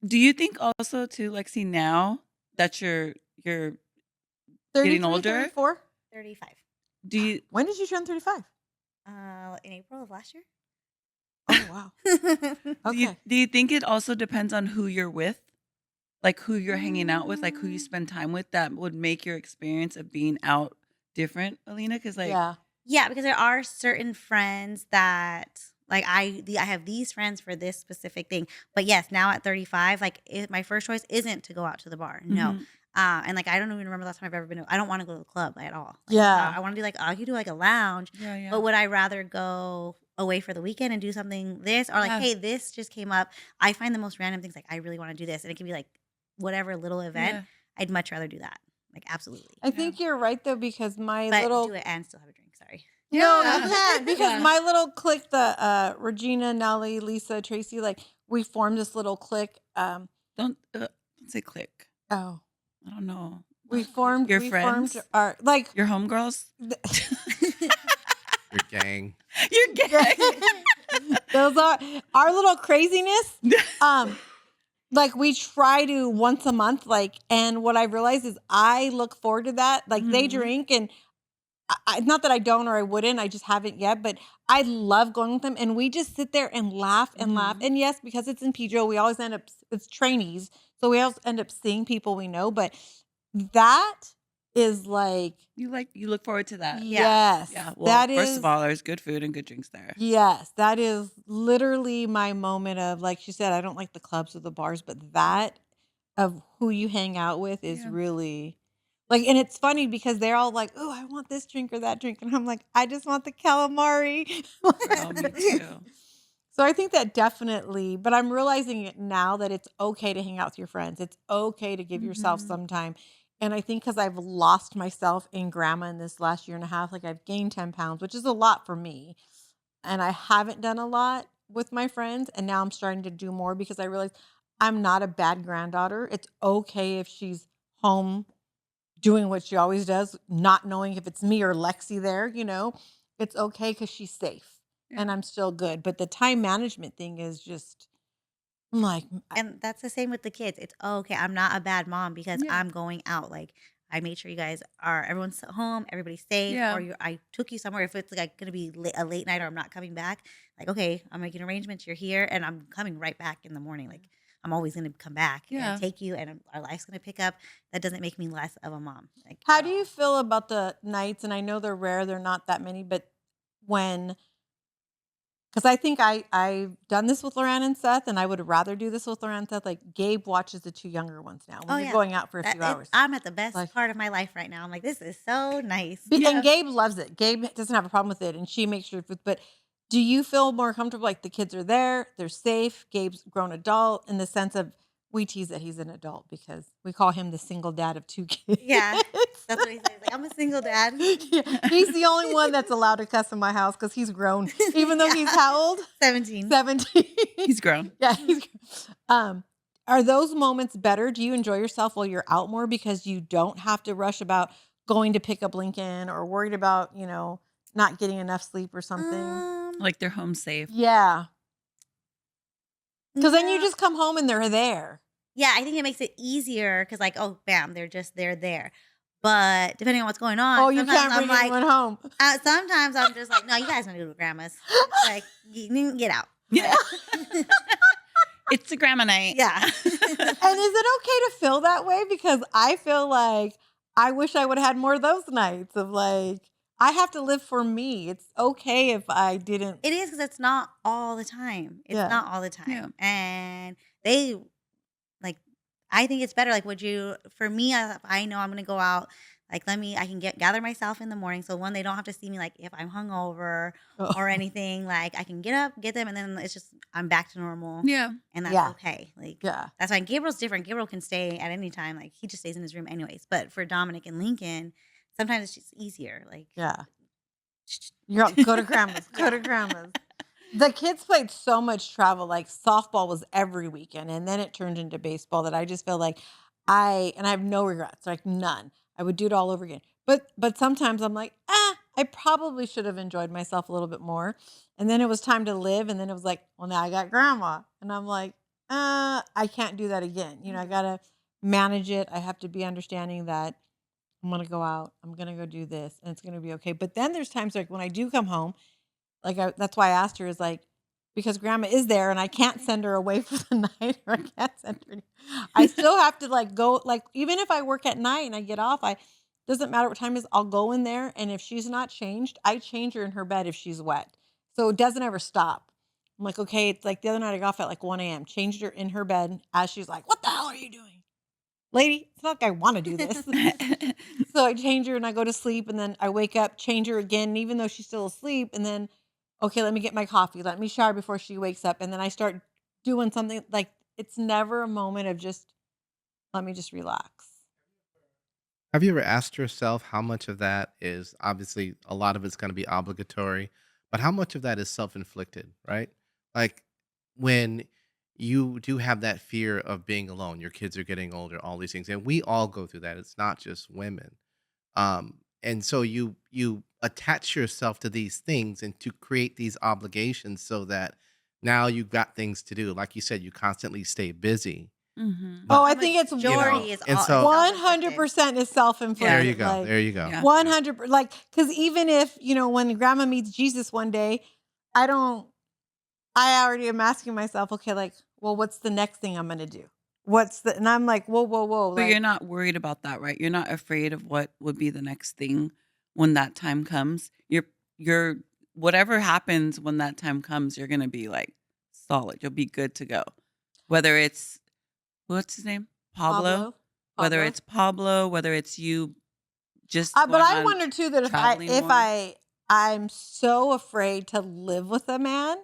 Do you think also too, Lexi, now that you're getting 33, older, 34? 35. do you When did you turn 35? In April of last year. Oh, wow. Okay. do you think it also depends on who you're with? Like who you're hanging out with, like who you Mm, spend time with that would make your experience of being out different, Alina? Because like yeah. Yeah, because there are certain friends that like I have these friends for this specific thing. But yes, now at 35, like my first choice isn't to go out to the bar. No. mhm, And like I don't even remember the last time I've ever been. I don't want to go to the club at all. Like Yeah. I want to do like I could do like a lounge, yeah, yeah, but would I rather go away for the weekend and do something this or like yeah, hey this just came up. I find the most random things like I really want to do this and it can be like whatever little event. yeah, I'd much rather do that. Like absolutely. I yeah, think you're right, though, because my But do little it and still have a drink. Sorry. no, you yeah, can't because yeah. my little clique, the Regina, Nelly, Lisa, Tracy, like we formed this little clique. Don't say click. Oh, I don't know. we Your, formed your we formed friends, our like your homegirls, Your gang. your gang. those are our little craziness. Like we try to once a month, like, and what I realized is I look forward to that. Like they Mhm, drink, and not that I don't or I wouldn't, I just haven't yet, but I love going with them, and we just sit there and laugh and laugh. mhm. And yes, because it's in Pedro, we always end up it's trainees, so we always end up seeing people we know. But that is like You look forward to that. Yeah. yes, Yeah. Well, that first of is all, there's good food and good drinks there. yes, that is literally my moment of like she said, I don't like the clubs or the bars, but that of who you hang out with is Yeah. really like, and it's funny because they're all like, "Oh, I want this drink or that drink," and I'm like, "I just want the calamari." Girl, me too. So I think that definitely, but I'm realizing it now that it's okay to hang out with your friends. It's okay to give yourself Mhm. some time. And I think because I've lost myself in grandma in this last year and a half, like I've gained 10 pounds, which is a lot for me. And I haven't done a lot with my friends. And now I'm starting to do more because I realize I'm not a bad granddaughter. It's okay if she's home doing what she always does, not knowing if it's me or Lexi there, you know. It's okay because she's safe Yeah. and I'm still good. But the time management thing is just, I'm like, And that's the same with the kids. It's oh, okay. I'm not a bad mom because Yeah. I'm going out. Like I made sure you guys are everyone's home, everybody's safe, Yeah. or I took you somewhere. If it's like gonna be a late night or I'm not coming back, like okay, I'm making arrangements. You're here, and I'm coming right back in the morning. Like I'm always gonna come back and Yeah. take you, and our life's gonna pick up. That doesn't make me less of a mom. Like how at do you all. feel about the nights? And I know they're rare, they're not that many, but when, because I think I've done this with Loran and Seth, and I would rather do this with Loran and Seth. Like Gabe watches the two younger ones now when Oh you're yeah, going out for a few hours. I'm at the best Like, part of my life right now. I'm like, this is so nice. And Yeah. Gabe loves it. Gabe doesn't have a problem with it, and she makes sure. But do you feel more comfortable? Like the kids are there, they're safe. Gabe's grown adult in the sense of we tease that he's an adult because we call him the single dad of two kids. Yeah, that's what he says. Like I'm a single dad. Yeah, he's the only one that's allowed to cuss in my house because he's grown, even though Yeah. he's how old? 17. 17. He's grown. Yeah, he's. Um, are those moments better? Do you enjoy yourself while you're out more because you don't have to rush about going to pick up Lincoln or worried about, not getting enough sleep or something? Like they're home safe. Yeah. Because then you Yeah. just come home and they're there. Yeah, I think it makes it easier because, like, oh, bam, they're there. But depending on what's going on, Oh, you sometimes can't I'm bring like, anyone home. sometimes I'm just like, no, you guys want to go to grandma's. Like, you can get out. Yeah. It's the grandma night. Yeah. And is it okay to feel that way? Because I feel like I wish I would have had more of those nights of like, I have to live for me. It's okay if I didn't. It is because it's not all the time. It's Yeah. not all the time. Yeah. And they, like, I think it's better. Like, for me, I know I'm going to go out. Like, I can gather myself in the morning. So one, they don't have to see me like if I'm hungover Oh, or anything. Like I can get up, get them, and then it's just I'm back to normal, Yeah. and that's yeah, okay. Like yeah, that's fine. Gabriel's different. Gabriel can stay at any time. Like he just stays in his room anyways. But for Dominic and Lincoln, sometimes it's just easier. Like yeah. You're all, go to grandma's, go to yeah. grandma's. The kids played so much travel, like softball was every weekend, and then it turned into baseball that I just feel like I have no regrets, like none. I would do it all over again. But sometimes I'm like, I probably should have enjoyed myself a little bit more. And then it was time to live, and then it was like, well, now I got grandma, and I'm like, I can't do that again. I Mhm. gotta manage it. I have to be understanding that I'm gonna go out, I'm gonna go do this, and it's gonna be okay. But then there's times like when I do come home like, that's why I asked her is like, because grandma is there and I can't send her away for the night or I can't send her. I still have to like go, like, even if I work at night and I get off, doesn't matter what time it is, I'll go in there. And if she's not changed, I change her in her bed if she's wet. So it doesn't ever stop. I'm like, okay, it's like the other night I got off at like 1 a.m., changed her in her bed as she's like, what the hell are you doing? Lady, it's not like I want to do this. So I change her and I go to sleep and then I wake up, change her again, even though she's still asleep. And then, okay, let me get my coffee. Let me shower before she wakes up. And then I start doing something like it's never a moment of just, let me just relax. Have you ever asked yourself how much of that is obviously a lot of it's going to be obligatory, but how much of that is self-inflicted, right? Like when you do have that fear of being alone, your kids are getting older, all these things, and we all go through that. It's not just women. And so you attach yourself to these things and to create these obligations so that now you've got things to do. Like you said, you constantly stay busy, Mhm. Oh, but I A think it's you know, majority is and all so self-inflicted. 100% is there Yeah. you self-inflicted. go, Like there you go. Yeah. Yeah. 100, like, because even if, when grandma meets Jesus one day, I don't, I already am asking myself, okay, like, well, what's the next thing I'm going to do? And I'm like, whoa, whoa, whoa. But you're Like, not worried about that, right? You're not afraid of what would be the next thing when that time comes. You're whatever happens when that time comes, you're gonna be like solid. You'll be good to go. Whether it's what's his name? Pablo? Pablo, Whether Pablo. it's Pablo, whether it's you just But going I on wonder too that traveling more. I'm so afraid to live with a man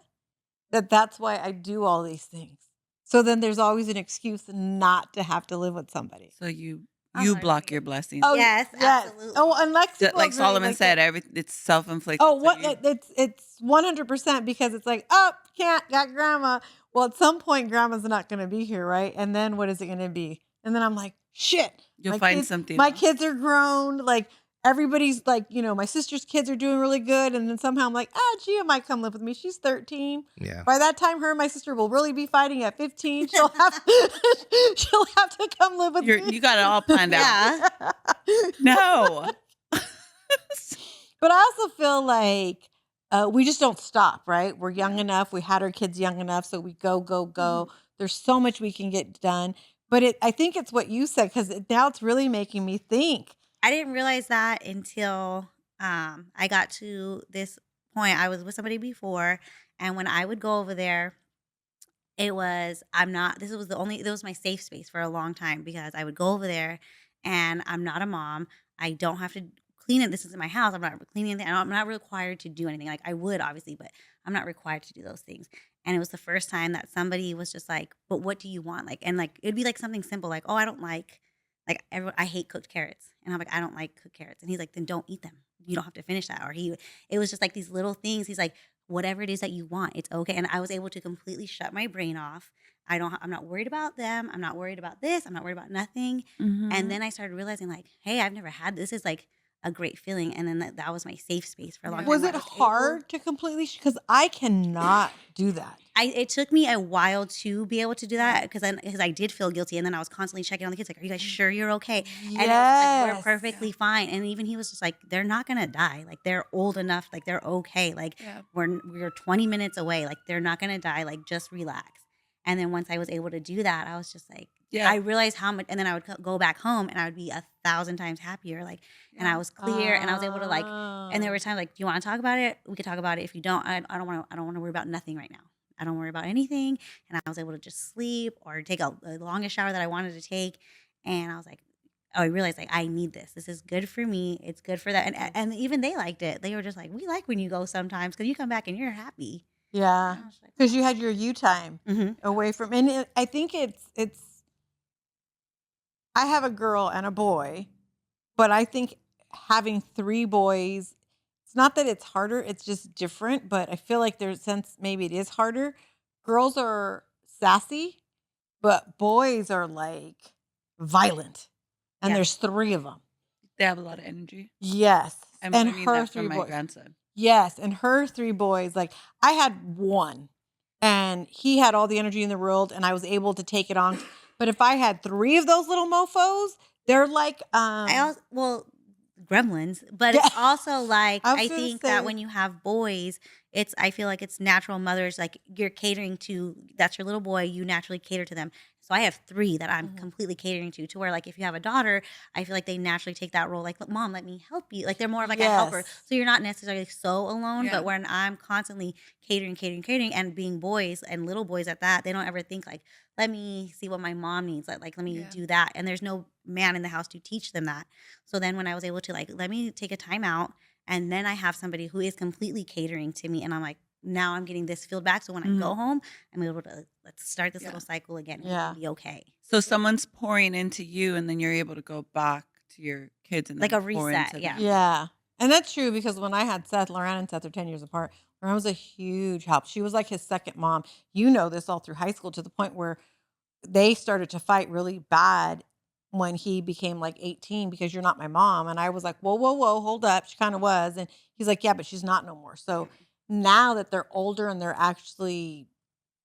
that's why I do all these things. So then there's always an excuse not to have to live with somebody. So you I'm you sorry, block Dominic. your blessings. Oh Yes, yes. Oh, absolutely. and Lexico Like agree. Solomon Like said, it's oh, self-inflicted. So what you it's 100% because it's like oh can't got grandma. Well, at some point grandma's not going to be here, right? And then what is it going to be? And then I'm like shit. you'll find something My else. kids are grown. Like everybody's like my sister's kids are doing really good, and then somehow I'm like Gia might come live with me. She's 13. Yeah. By that time, her and my sister will really be fighting at 15. She'll have she'll have to come live with me. You got it all planned out. Yeah. No. But I also feel like we just don't stop, right? We're young enough. We had our kids young enough, so we go, go, go. Mhm. There's so much we can get done. But I think it's what you said because now it's really making me think. I didn't realize that until I got to this point. I was with somebody before, and when I would go over there, it was I'm not. This was the only. It was my safe space for a long time because I would go over there, and I'm not a mom. I don't have to clean it. This isn't my house. I'm not cleaning anything. I'm not required to do anything. Like I would obviously, but I'm not required to do those things. And it was the first time that somebody was just like, "But what do you want?" Like, and like it'd be like something simple, like, "Oh, I don't like everyone. I hate cooked carrots," and I'm like, "I don't like cooked carrots," and he's like, "Then don't eat them. You don't have to finish that." Or it was just like these little things. He's like, whatever it is that you want, it's okay. And I was able to completely shut my brain off. I'm not worried about them. I'm not worried about this. I'm not worried about nothing. And Mhm. then I started realizing like, hey, I've never had this is like a great feeling. And then that was my safe space for a long Yeah. time Was where it I was able hard to completely? Because I cannot do that. it took me a while to be able to do Yeah. that because I did feel guilty and then I was constantly checking on the kids like, are you guys sure you're okay? And it was like we're Yes. perfectly fine. And even he was just like, they're not gonna die. Like they're old enough, like they're okay. Like Yeah. we're 20 minutes away. Like they're not gonna die. Like just relax. And then once I was able to do that, I was just like, Yeah. I realized how much. And then I would go back home and I would be 1,000 times happier. Like, and I Yeah. was clear and I was able to like. And there Oh. were times like, do you want to talk about it? We could talk about it. If you don't, I don't want to. I don't want to worry about nothing right now. I don't worry about anything. And I was able to just sleep or take a the longest shower that I wanted to take. And I was like, I realized like I need this. This is good for me. It's good for that. And even they liked it. They were just like, we like when you go sometimes because you come back and you're happy. Yeah, And I was like, because you had your you time hmm away from, and I think it's. I have a girl and a boy, but I think having 3 boys, it's not that it's harder, it's just different, but I feel like there's since maybe it is harder. Girls are sassy, but boys are like violent. And yeah, there's 3 of them. They have a lot of energy. Yes. I'm And learning her that 3 from my boys. grandson. Yes, and her 3 boys, like I had 1 and he had all the energy in the world and I was able to take it on. But if I had 3 of those little mofos, they're like I also gremlins, but yeah, it's also like I was I gonna think that say when you have boys, it's I feel like it's natural mothers like you're catering to that's your little boy, you naturally cater to them. So I have 3 that I'm mhm, completely catering to where like if you have a daughter, I feel like they naturally take that role like mom, let me help you. Like they're more of like a helper. yes. So you're not necessarily so alone, Yeah. but when I'm constantly catering and being boys and little boys at that, they don't ever think like let me see what my mom needs. Like let me Yeah. do that. And there's no man in the house to teach them that. So then when I was able to like, let me take a time out and then I have somebody who is completely catering to me and I'm like, now I'm getting this filled back. So when I Mhm. go home, I'm able to let's start this Yeah. little cycle again and we Yeah. can be okay. So someone's pouring into you, and then you're able to go back to your kids and Like then a pour reset. into Yeah. them. Yeah. And that's true because when I had Seth, Loran and Seth are 10 years apart. Loran was a huge help. She was like his second mom. You know this all through high school to the point where they started to fight really bad when he became like 18 because you're not my mom. And I was like, whoa, whoa, whoa, hold up. She kind of was. And he's like, yeah, but she's not no more. So now that they're older and they're actually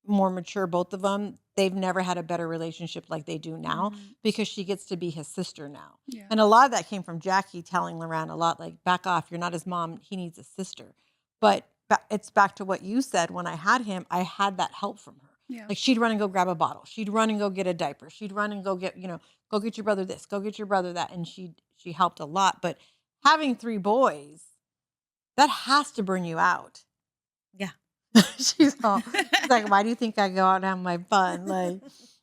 more mature, both of them, they've never had a better relationship like they do now Mhm. because she gets to be his sister now. Yeah. And a lot of that came from Jackie telling Loran a lot, like, back off, you're not his mom, he needs a sister. But it's back to what you said. When I had him, I had that help from her. Yeah. Like she'd run and go grab a bottle. She'd run and go get a diaper. She'd run and go get, go get your brother this, go get your brother that. And she helped a lot. But having 3 boys, that has to burn you out. Yeah. She's like, why do you think I go out and have my fun? Like,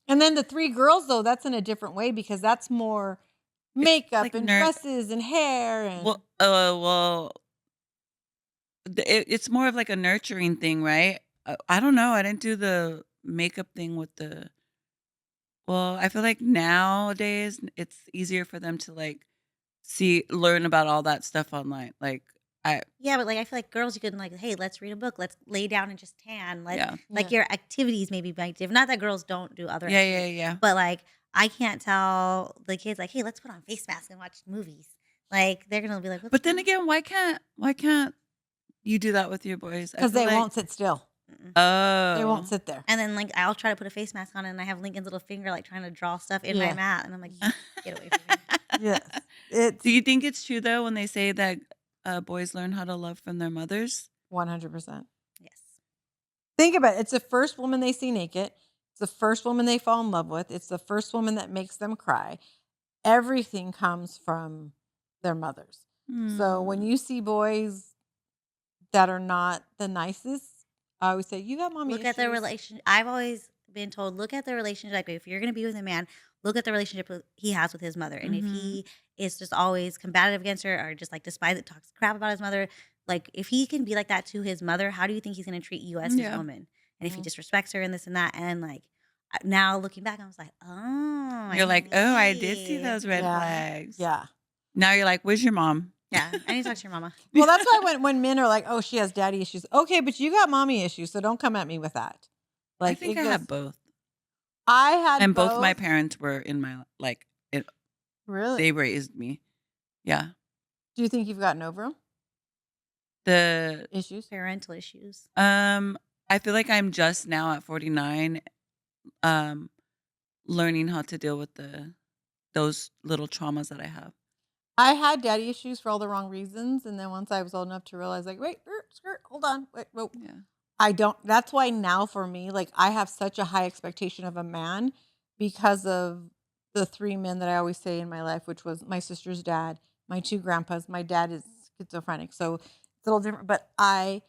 and then the 3 girls though, that's in a different way because that's more It's makeup like and dresses and hair and well, it's more of like a nurturing thing, right? I don't know. I didn't do the makeup thing with the. Well, I feel like nowadays it's easier for them to like learn about all that stuff online. Like I, Yeah, but like I feel like girls, you can like, hey, let's read a book, let's lay down and just tan. yeah, Like yeah. your activities maybe might different. Not that girls don't do other yeah, yeah, activities, yeah. but like I can't tell the kids like, hey, let's put on face masks and watch movies. Like they're gonna be like, what's But then going again, why can't you do that with your boys? I because feel they like won't sit still. on? Mm-mm. They won't oh, sit there. And then like I'll try to put a face mask on and I have Lincoln's little finger like trying to draw stuff in my Yeah. mat, and I'm like, get away from me. Yes. It's Do you think it's true though when they say that boys learn how to love from their mothers? 100%. Yes. Think about it. It's the first woman they see naked. It's the first woman they fall in love with. It's the first woman that makes them cry. Everything comes from their mothers. So when Hmm. you see boys that are not the nicest, I always say, you got mommy Look at the issues. relation. I've always been told, look at the relationship. Like, if you're going to be with a man, look at the relationship he has with his mother. And if Mm-hmm. he is just always combative against her or just like despises, talks crap about his mother, like if he can be like that to his mother, how do you think he's going to treat you as his Yeah. woman? And if he Mhm. disrespects her and this and that, and like now looking back, I was like, oh, You're I like, oh, I did see see. those red Yeah. flags. Yeah. Now you're like, where's your mom? Yeah, I need to talk to your mama. Well, that's why when men are like, oh, she has daddy issues. Okay, but you got mommy issues, so don't come at me with that. I Like think it I goes. have both. I had And both my both. parents were in my they Really? raised me. Yeah. Do you think you've gotten over them The issues? Parental issues. I feel like I'm just now at 49 um learning how to deal with those little traumas that I have. I had daddy issues for all the wrong reasons, and then once I was old enough to realize, like, wait, skirt, hold on, wait, whoa. Yeah. I don't. That's why now for me, like, I have such a high expectation of a man because of the 3 men that I always say in my life, which was my sister's dad, my 2 grandpas. My dad is schizophrenic, so it's a little different. But I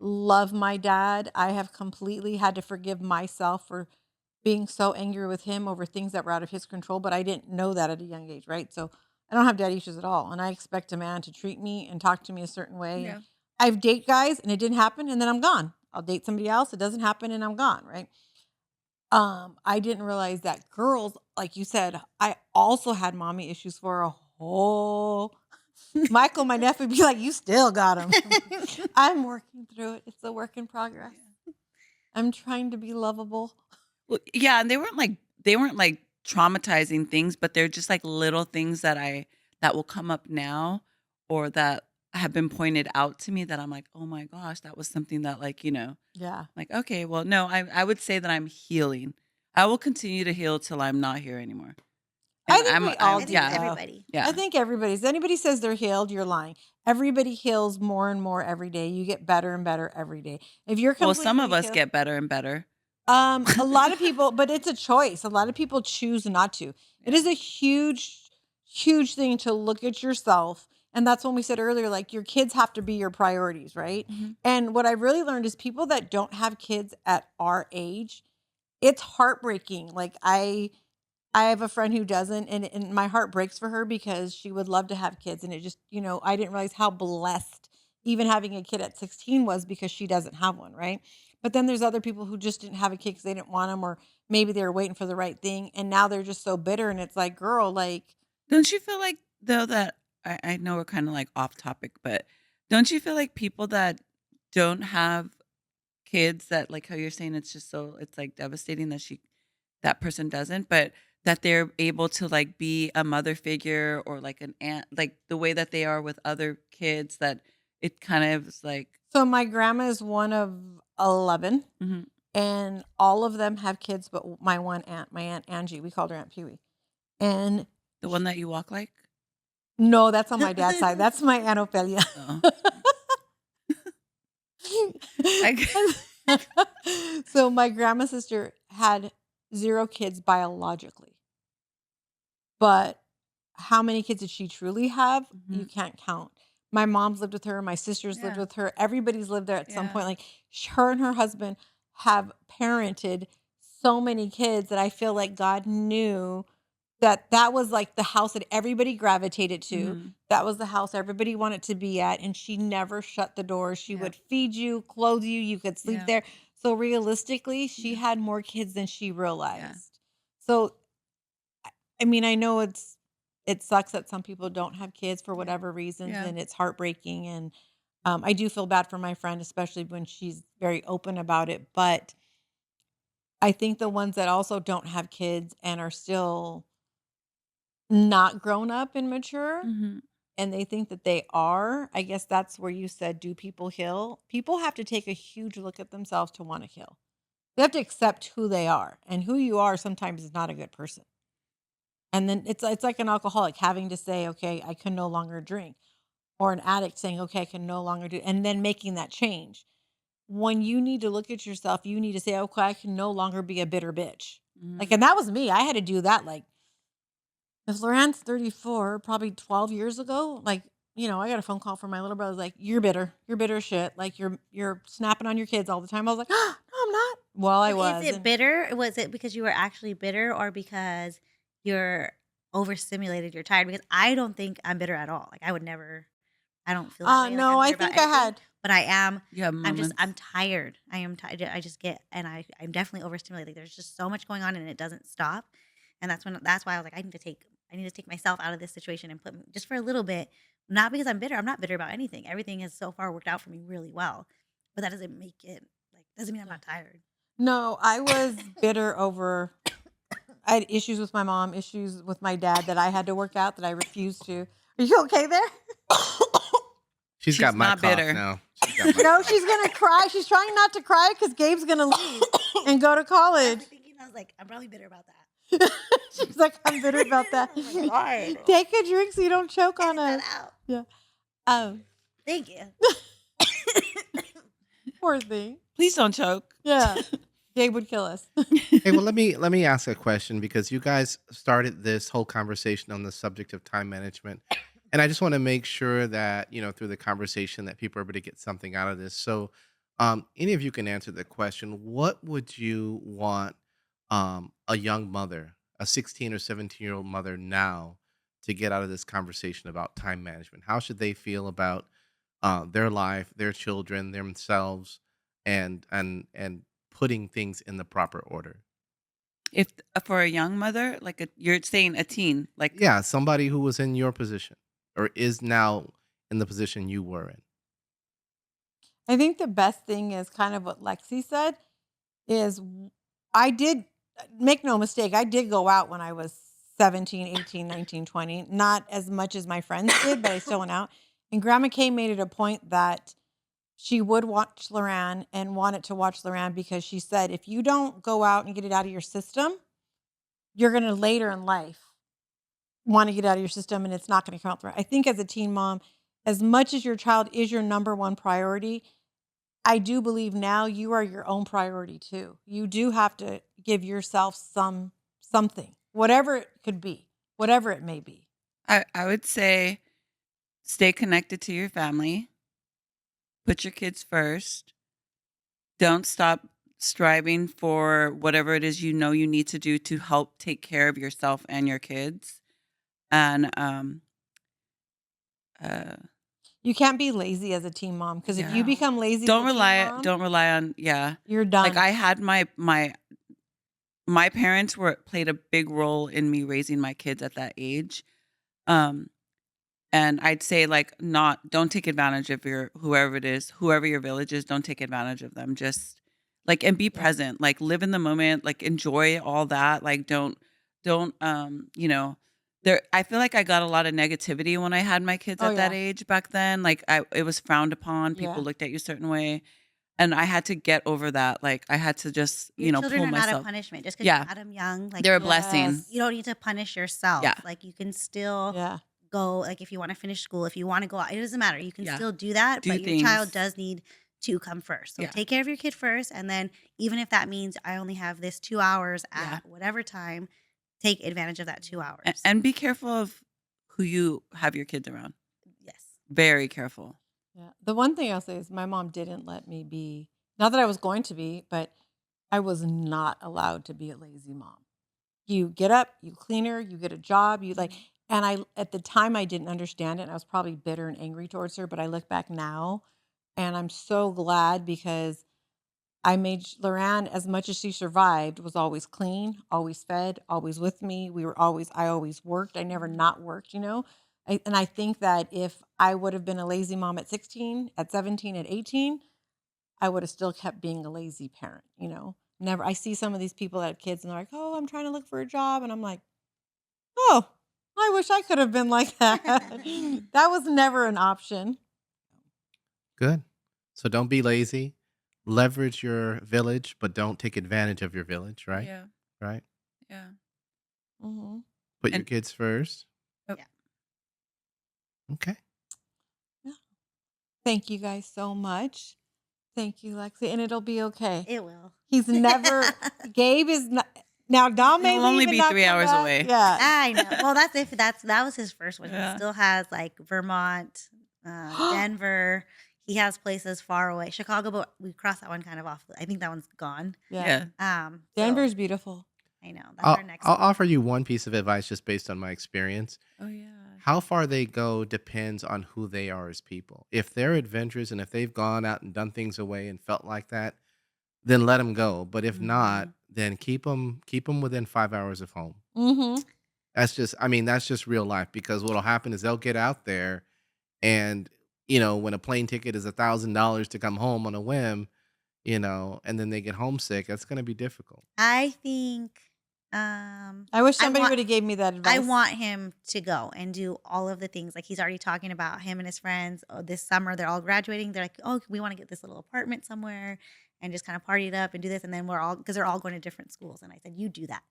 love my dad. I have completely had to forgive myself for being so angry with him over things that were out of his control, but I didn't know that at a young age, right? So I don't have daddy issues at all. And I expect a man to treat me and talk to me a certain way. And Yeah. I've date guys and it didn't happen and then I'm gone. I'll date somebody else, it doesn't happen and I'm gone, right? I didn't realize that girls, like you said, I also had mommy issues for a whole Michael, my nephew, would be like, "You still got him." I'm working through it. It's a work in progress. I'm trying to be lovable. Well, yeah, and they weren't like traumatizing things, but they're just like little things that will come up now or that have been pointed out to me that I'm like, "Oh my gosh, that was something that Yeah. like, okay, well, no, I would say that I'm healing. I will continue to heal till I'm not here anymore." I And think we all I do think yeah, though. everybody. I yeah. think everybody's anybody says they're healed, you're lying. Everybody heals more and more every day. You get better and better every day. If you're Well, some completely of us healed, get better and better. a lot of people, but it's a choice. A lot of people choose not to. It Yeah. is a huge, huge thing to look at yourself. And that's when we said earlier, like your kids have to be your priorities, right? Mhm. And what I really learned is people that don't have kids at our age, it's heartbreaking. Like I have a friend who doesn't, and my heart breaks for her because she would love to have kids. And it just, I didn't realize how blessed even having a kid at 16 was because she doesn't have one, right? But then there's other people who just didn't have a kid because they didn't want them, or maybe they were waiting for the right thing. And now they're just so bitter. And it's like, girl, like, Don't you feel like though that I know we're kind of like off topic, but don't you feel like people that don't have kids that like how you're saying it's like devastating that that person doesn't, but that they're able to like be a mother figure or like an aunt, like the way that they are with other kids that it kind of is like so my grandma is one of 11, mhm. and all of them have kids, but my one aunt, my Aunt Angie, we called her Aunt Pee Wee. And The one that you walk like. no, that's on my dad's side. That's my Aunt Ophelia. Oh, I, So my grandma's sister had 0 kids biologically, but how many kids did she truly have? You mhm. can't count. My mom's lived with her, my sisters lived Yeah, with her, everybody's lived there at some yeah, point. Like her and her husband have parented so many kids that I feel like God knew that that was like the house that everybody gravitated to. mhm. That was the house everybody wanted to be at, and she never shut the door. She Yeah, would feed you, clothe you, you could sleep yeah, there. So realistically, she yeah, had more kids than she yeah, realized. So I mean, I know it sucks that some people don't have kids for yeah, whatever reasons, yeah. and it's heartbreaking. And I do feel bad for my friend, especially when she's very open about it. But I think the ones that also don't have kids and are still not grown up and mature, Mhm. and they think that they are, I guess that's where you said, do people heal? People have to take a huge look at themselves to want to heal. They have to accept who they are, and who you are sometimes is not a good person. And then it's like an alcoholic having to say, okay, I can no longer drink, or an addict saying, okay, I can no longer do, and then making that change. When you need to look at yourself, you need to say, okay, I can no longer be a bitter bitch. Like, Mhm. and that was me. I had to do that. Like, if Loran's 34, probably 12 years ago, like, I got a phone call from my little brother, like, you're bitter. You're bitter as shit. Like, you're snapping on your kids all the time. I was like, no, I'm not. Well, I But is was. it And bitter? Was it because you were actually bitter or because you're overstimulated, you're tired? Because I don't think I'm bitter at all. Like I would never I don't feel that way. Like no, I'm I bitter about think I anything, had. but I am You have I'm moments. tired. I am tired. I just get and I'm definitely overstimulated. Like, there's just so much going on and it doesn't stop. And that's why I was like I need to take myself out of this situation and put me just for a little bit. Not because I'm bitter. I'm not bitter about anything. Everything has so far worked out for me really well. But that doesn't make it like doesn't mean I'm Yeah. not tired. No, I was bitter over. I had issues with my mom, issues with my dad that I had to work out that I refused to. Are you okay there? She's got She's my not cough bitter. now. She's got my No, cough. she's gonna cry. She's trying not to cry because Gabe's gonna leave and go to I was college. like thinking, I was like, I'm probably bitter about that. She's like, I'm bitter about that. Oh my God. Take a drink so you don't choke on Edit that us. out. Yeah. Um, Thank you. poor thing. Please don't choke. Yeah. Gabe would kill us. Hey, well, let me ask a question because you guys started this whole conversation on the subject of time management, and I just want to make sure that through the conversation that people are able to get something out of this. So, any of you can answer the question: what would you want a young mother, a 16 or 17-year-old mother now to get out of this conversation about time management? How should they feel about their life, their children, themselves, and putting things in the proper order? If for a young mother, like you're saying a teen, like Yeah, somebody who was in your position or is now in the position you were in. I think the best thing is kind of what Lexi said is I did make no mistake. I did go out when I was 17, 18, 19, 20. Not as much as my friends did, but I still went out. And Grandma Kay made it a point that she would watch Loran and wanted to watch Loran because she said, if you don't go out and get it out of your system, you're going to later in life want to get out of your system and it's not going to come out right. I think as a teen mom, as much as your child is your number one priority, I do believe now you are your own priority too. You do have to give yourself something, whatever it could be, whatever it may be. I would say stay connected to your family, put your kids first, don't stop striving for whatever it is you know you need to do to help take care of yourself and your kids. And uh You can't be lazy as a teen mom because if you yeah. become lazy as a teen mom, Don't rely on yeah. you're Like done. I had my parents played a big role in me raising my kids at that age. Um and I'd say like not don't take advantage of your whoever it is, whoever your village is, don't take advantage of them. Just like and be Yeah. present, like live in the moment, like enjoy all that. Like don't there I feel like I got a lot of negativity when I had my kids Oh at that yeah. age back then. Like it was frowned upon, Yeah. people looked at you a certain way. And I had to get over that. Like I had to just, Your children pull are not a myself. punishment just because you Yeah. had them young. Like They're a you don't blessing. Yes. you don't need to punish yourself. Yeah. Like you can still Yeah. go. Like if you want to finish school, if you want to go out, it doesn't matter. You can Yeah. still do that, Do but your child things. does need to come first. So Yeah. take care of your kid first, and then even if that means I only have this 2 hours Yeah. at whatever time, take advantage of that 2 hours. And be careful of who you have your kids around. Yes. Very careful. Yeah. The one thing I'll say is my mom didn't let me be, not that I was going to be, but I was not allowed to be a lazy mom. You get up, you clean her, you get a job, you like, and I, at the time I didn't understand it. And I was probably bitter and angry towards her, but I look back now and I'm so glad because I made Loran, as much as she survived, was always clean, always fed, always with me. I always worked. I never not worked, you know? And I think that if I would have been a lazy mom at 16, at 17, at 18, I would have still kept being a lazy parent, you know? Never. I see some of these people that have kids and they're like, oh, I'm trying to look for a job. And I'm like, oh, I wish I could have been like that. That was never an option. Good. So don't be lazy. Leverage your village, but don't take advantage of your village, right? Yeah. Right? Yeah. Mm-hmm. Put your And kids first. oh, Yeah. Okay. Yeah. Thank you guys so much. Thank you, Lexi. And it'll be okay. It will. He's never, Gabe is not, now Dom may he'll leave only and be not 3 come hours back. away. Yeah. I know. Well, that was his first one. He Yeah. still has like Vermont, Denver. He has places far away. Chicago, but we crossed that one kind of off. I think that one's gone. Yeah. Yeah. So Denver's beautiful. I know that's our next I'll one. offer you one piece of advice just based on my experience. Oh yeah. How far they go depends on who they are as people. If they're adventurous and if they've gone out and done things away and felt like that, then let them go. But if not, then keep them within 5 hours of home. Mm-hmm. That's just real life because what'll happen is they'll get out there and, when a plane ticket is $1,000 to come home on a whim, and then they get homesick, that's going to be difficult. I think I wish somebody would have gave me that advice. I want him to go and do all of the things. Like he's already talking about him and his friends. Oh, this summer they're all graduating. They're like, oh, we want to get this little apartment somewhere and just kind of party it up and do this. And then because they're all going to different schools. And I said, you do that.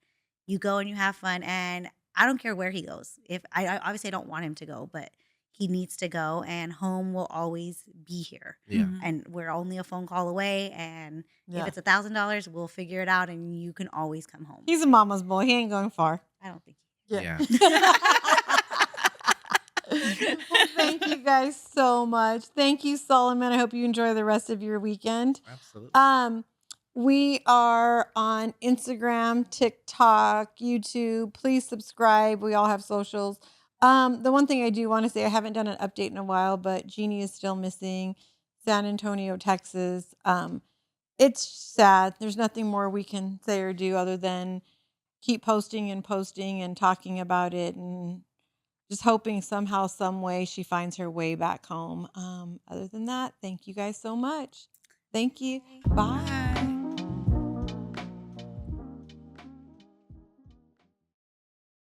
You go and you have fun. And I don't care where he goes. If I obviously I don't want him to go, but he needs to go and home will always be here. Yeah. And we're only a phone call away. And Yeah. if it's $1,000, we'll figure it out and you can always come home. He's a mama's boy. He ain't going far. I don't think Yeah. Well, thank you guys so much. Thank you, Solomon. I hope you enjoy the rest of your weekend. Absolutely. We are on Instagram, TikTok, YouTube. Please subscribe. We all have socials. The one thing I do want to say, I haven't done an update in a while, but Jeannie is still missing. San Antonio, Texas. It's sad. There's nothing more we can say or do other than keep posting and talking about it, and just hoping somehow, some way she finds her way back home. Other than that, thank you guys so much. Thank you. Bye. Bye.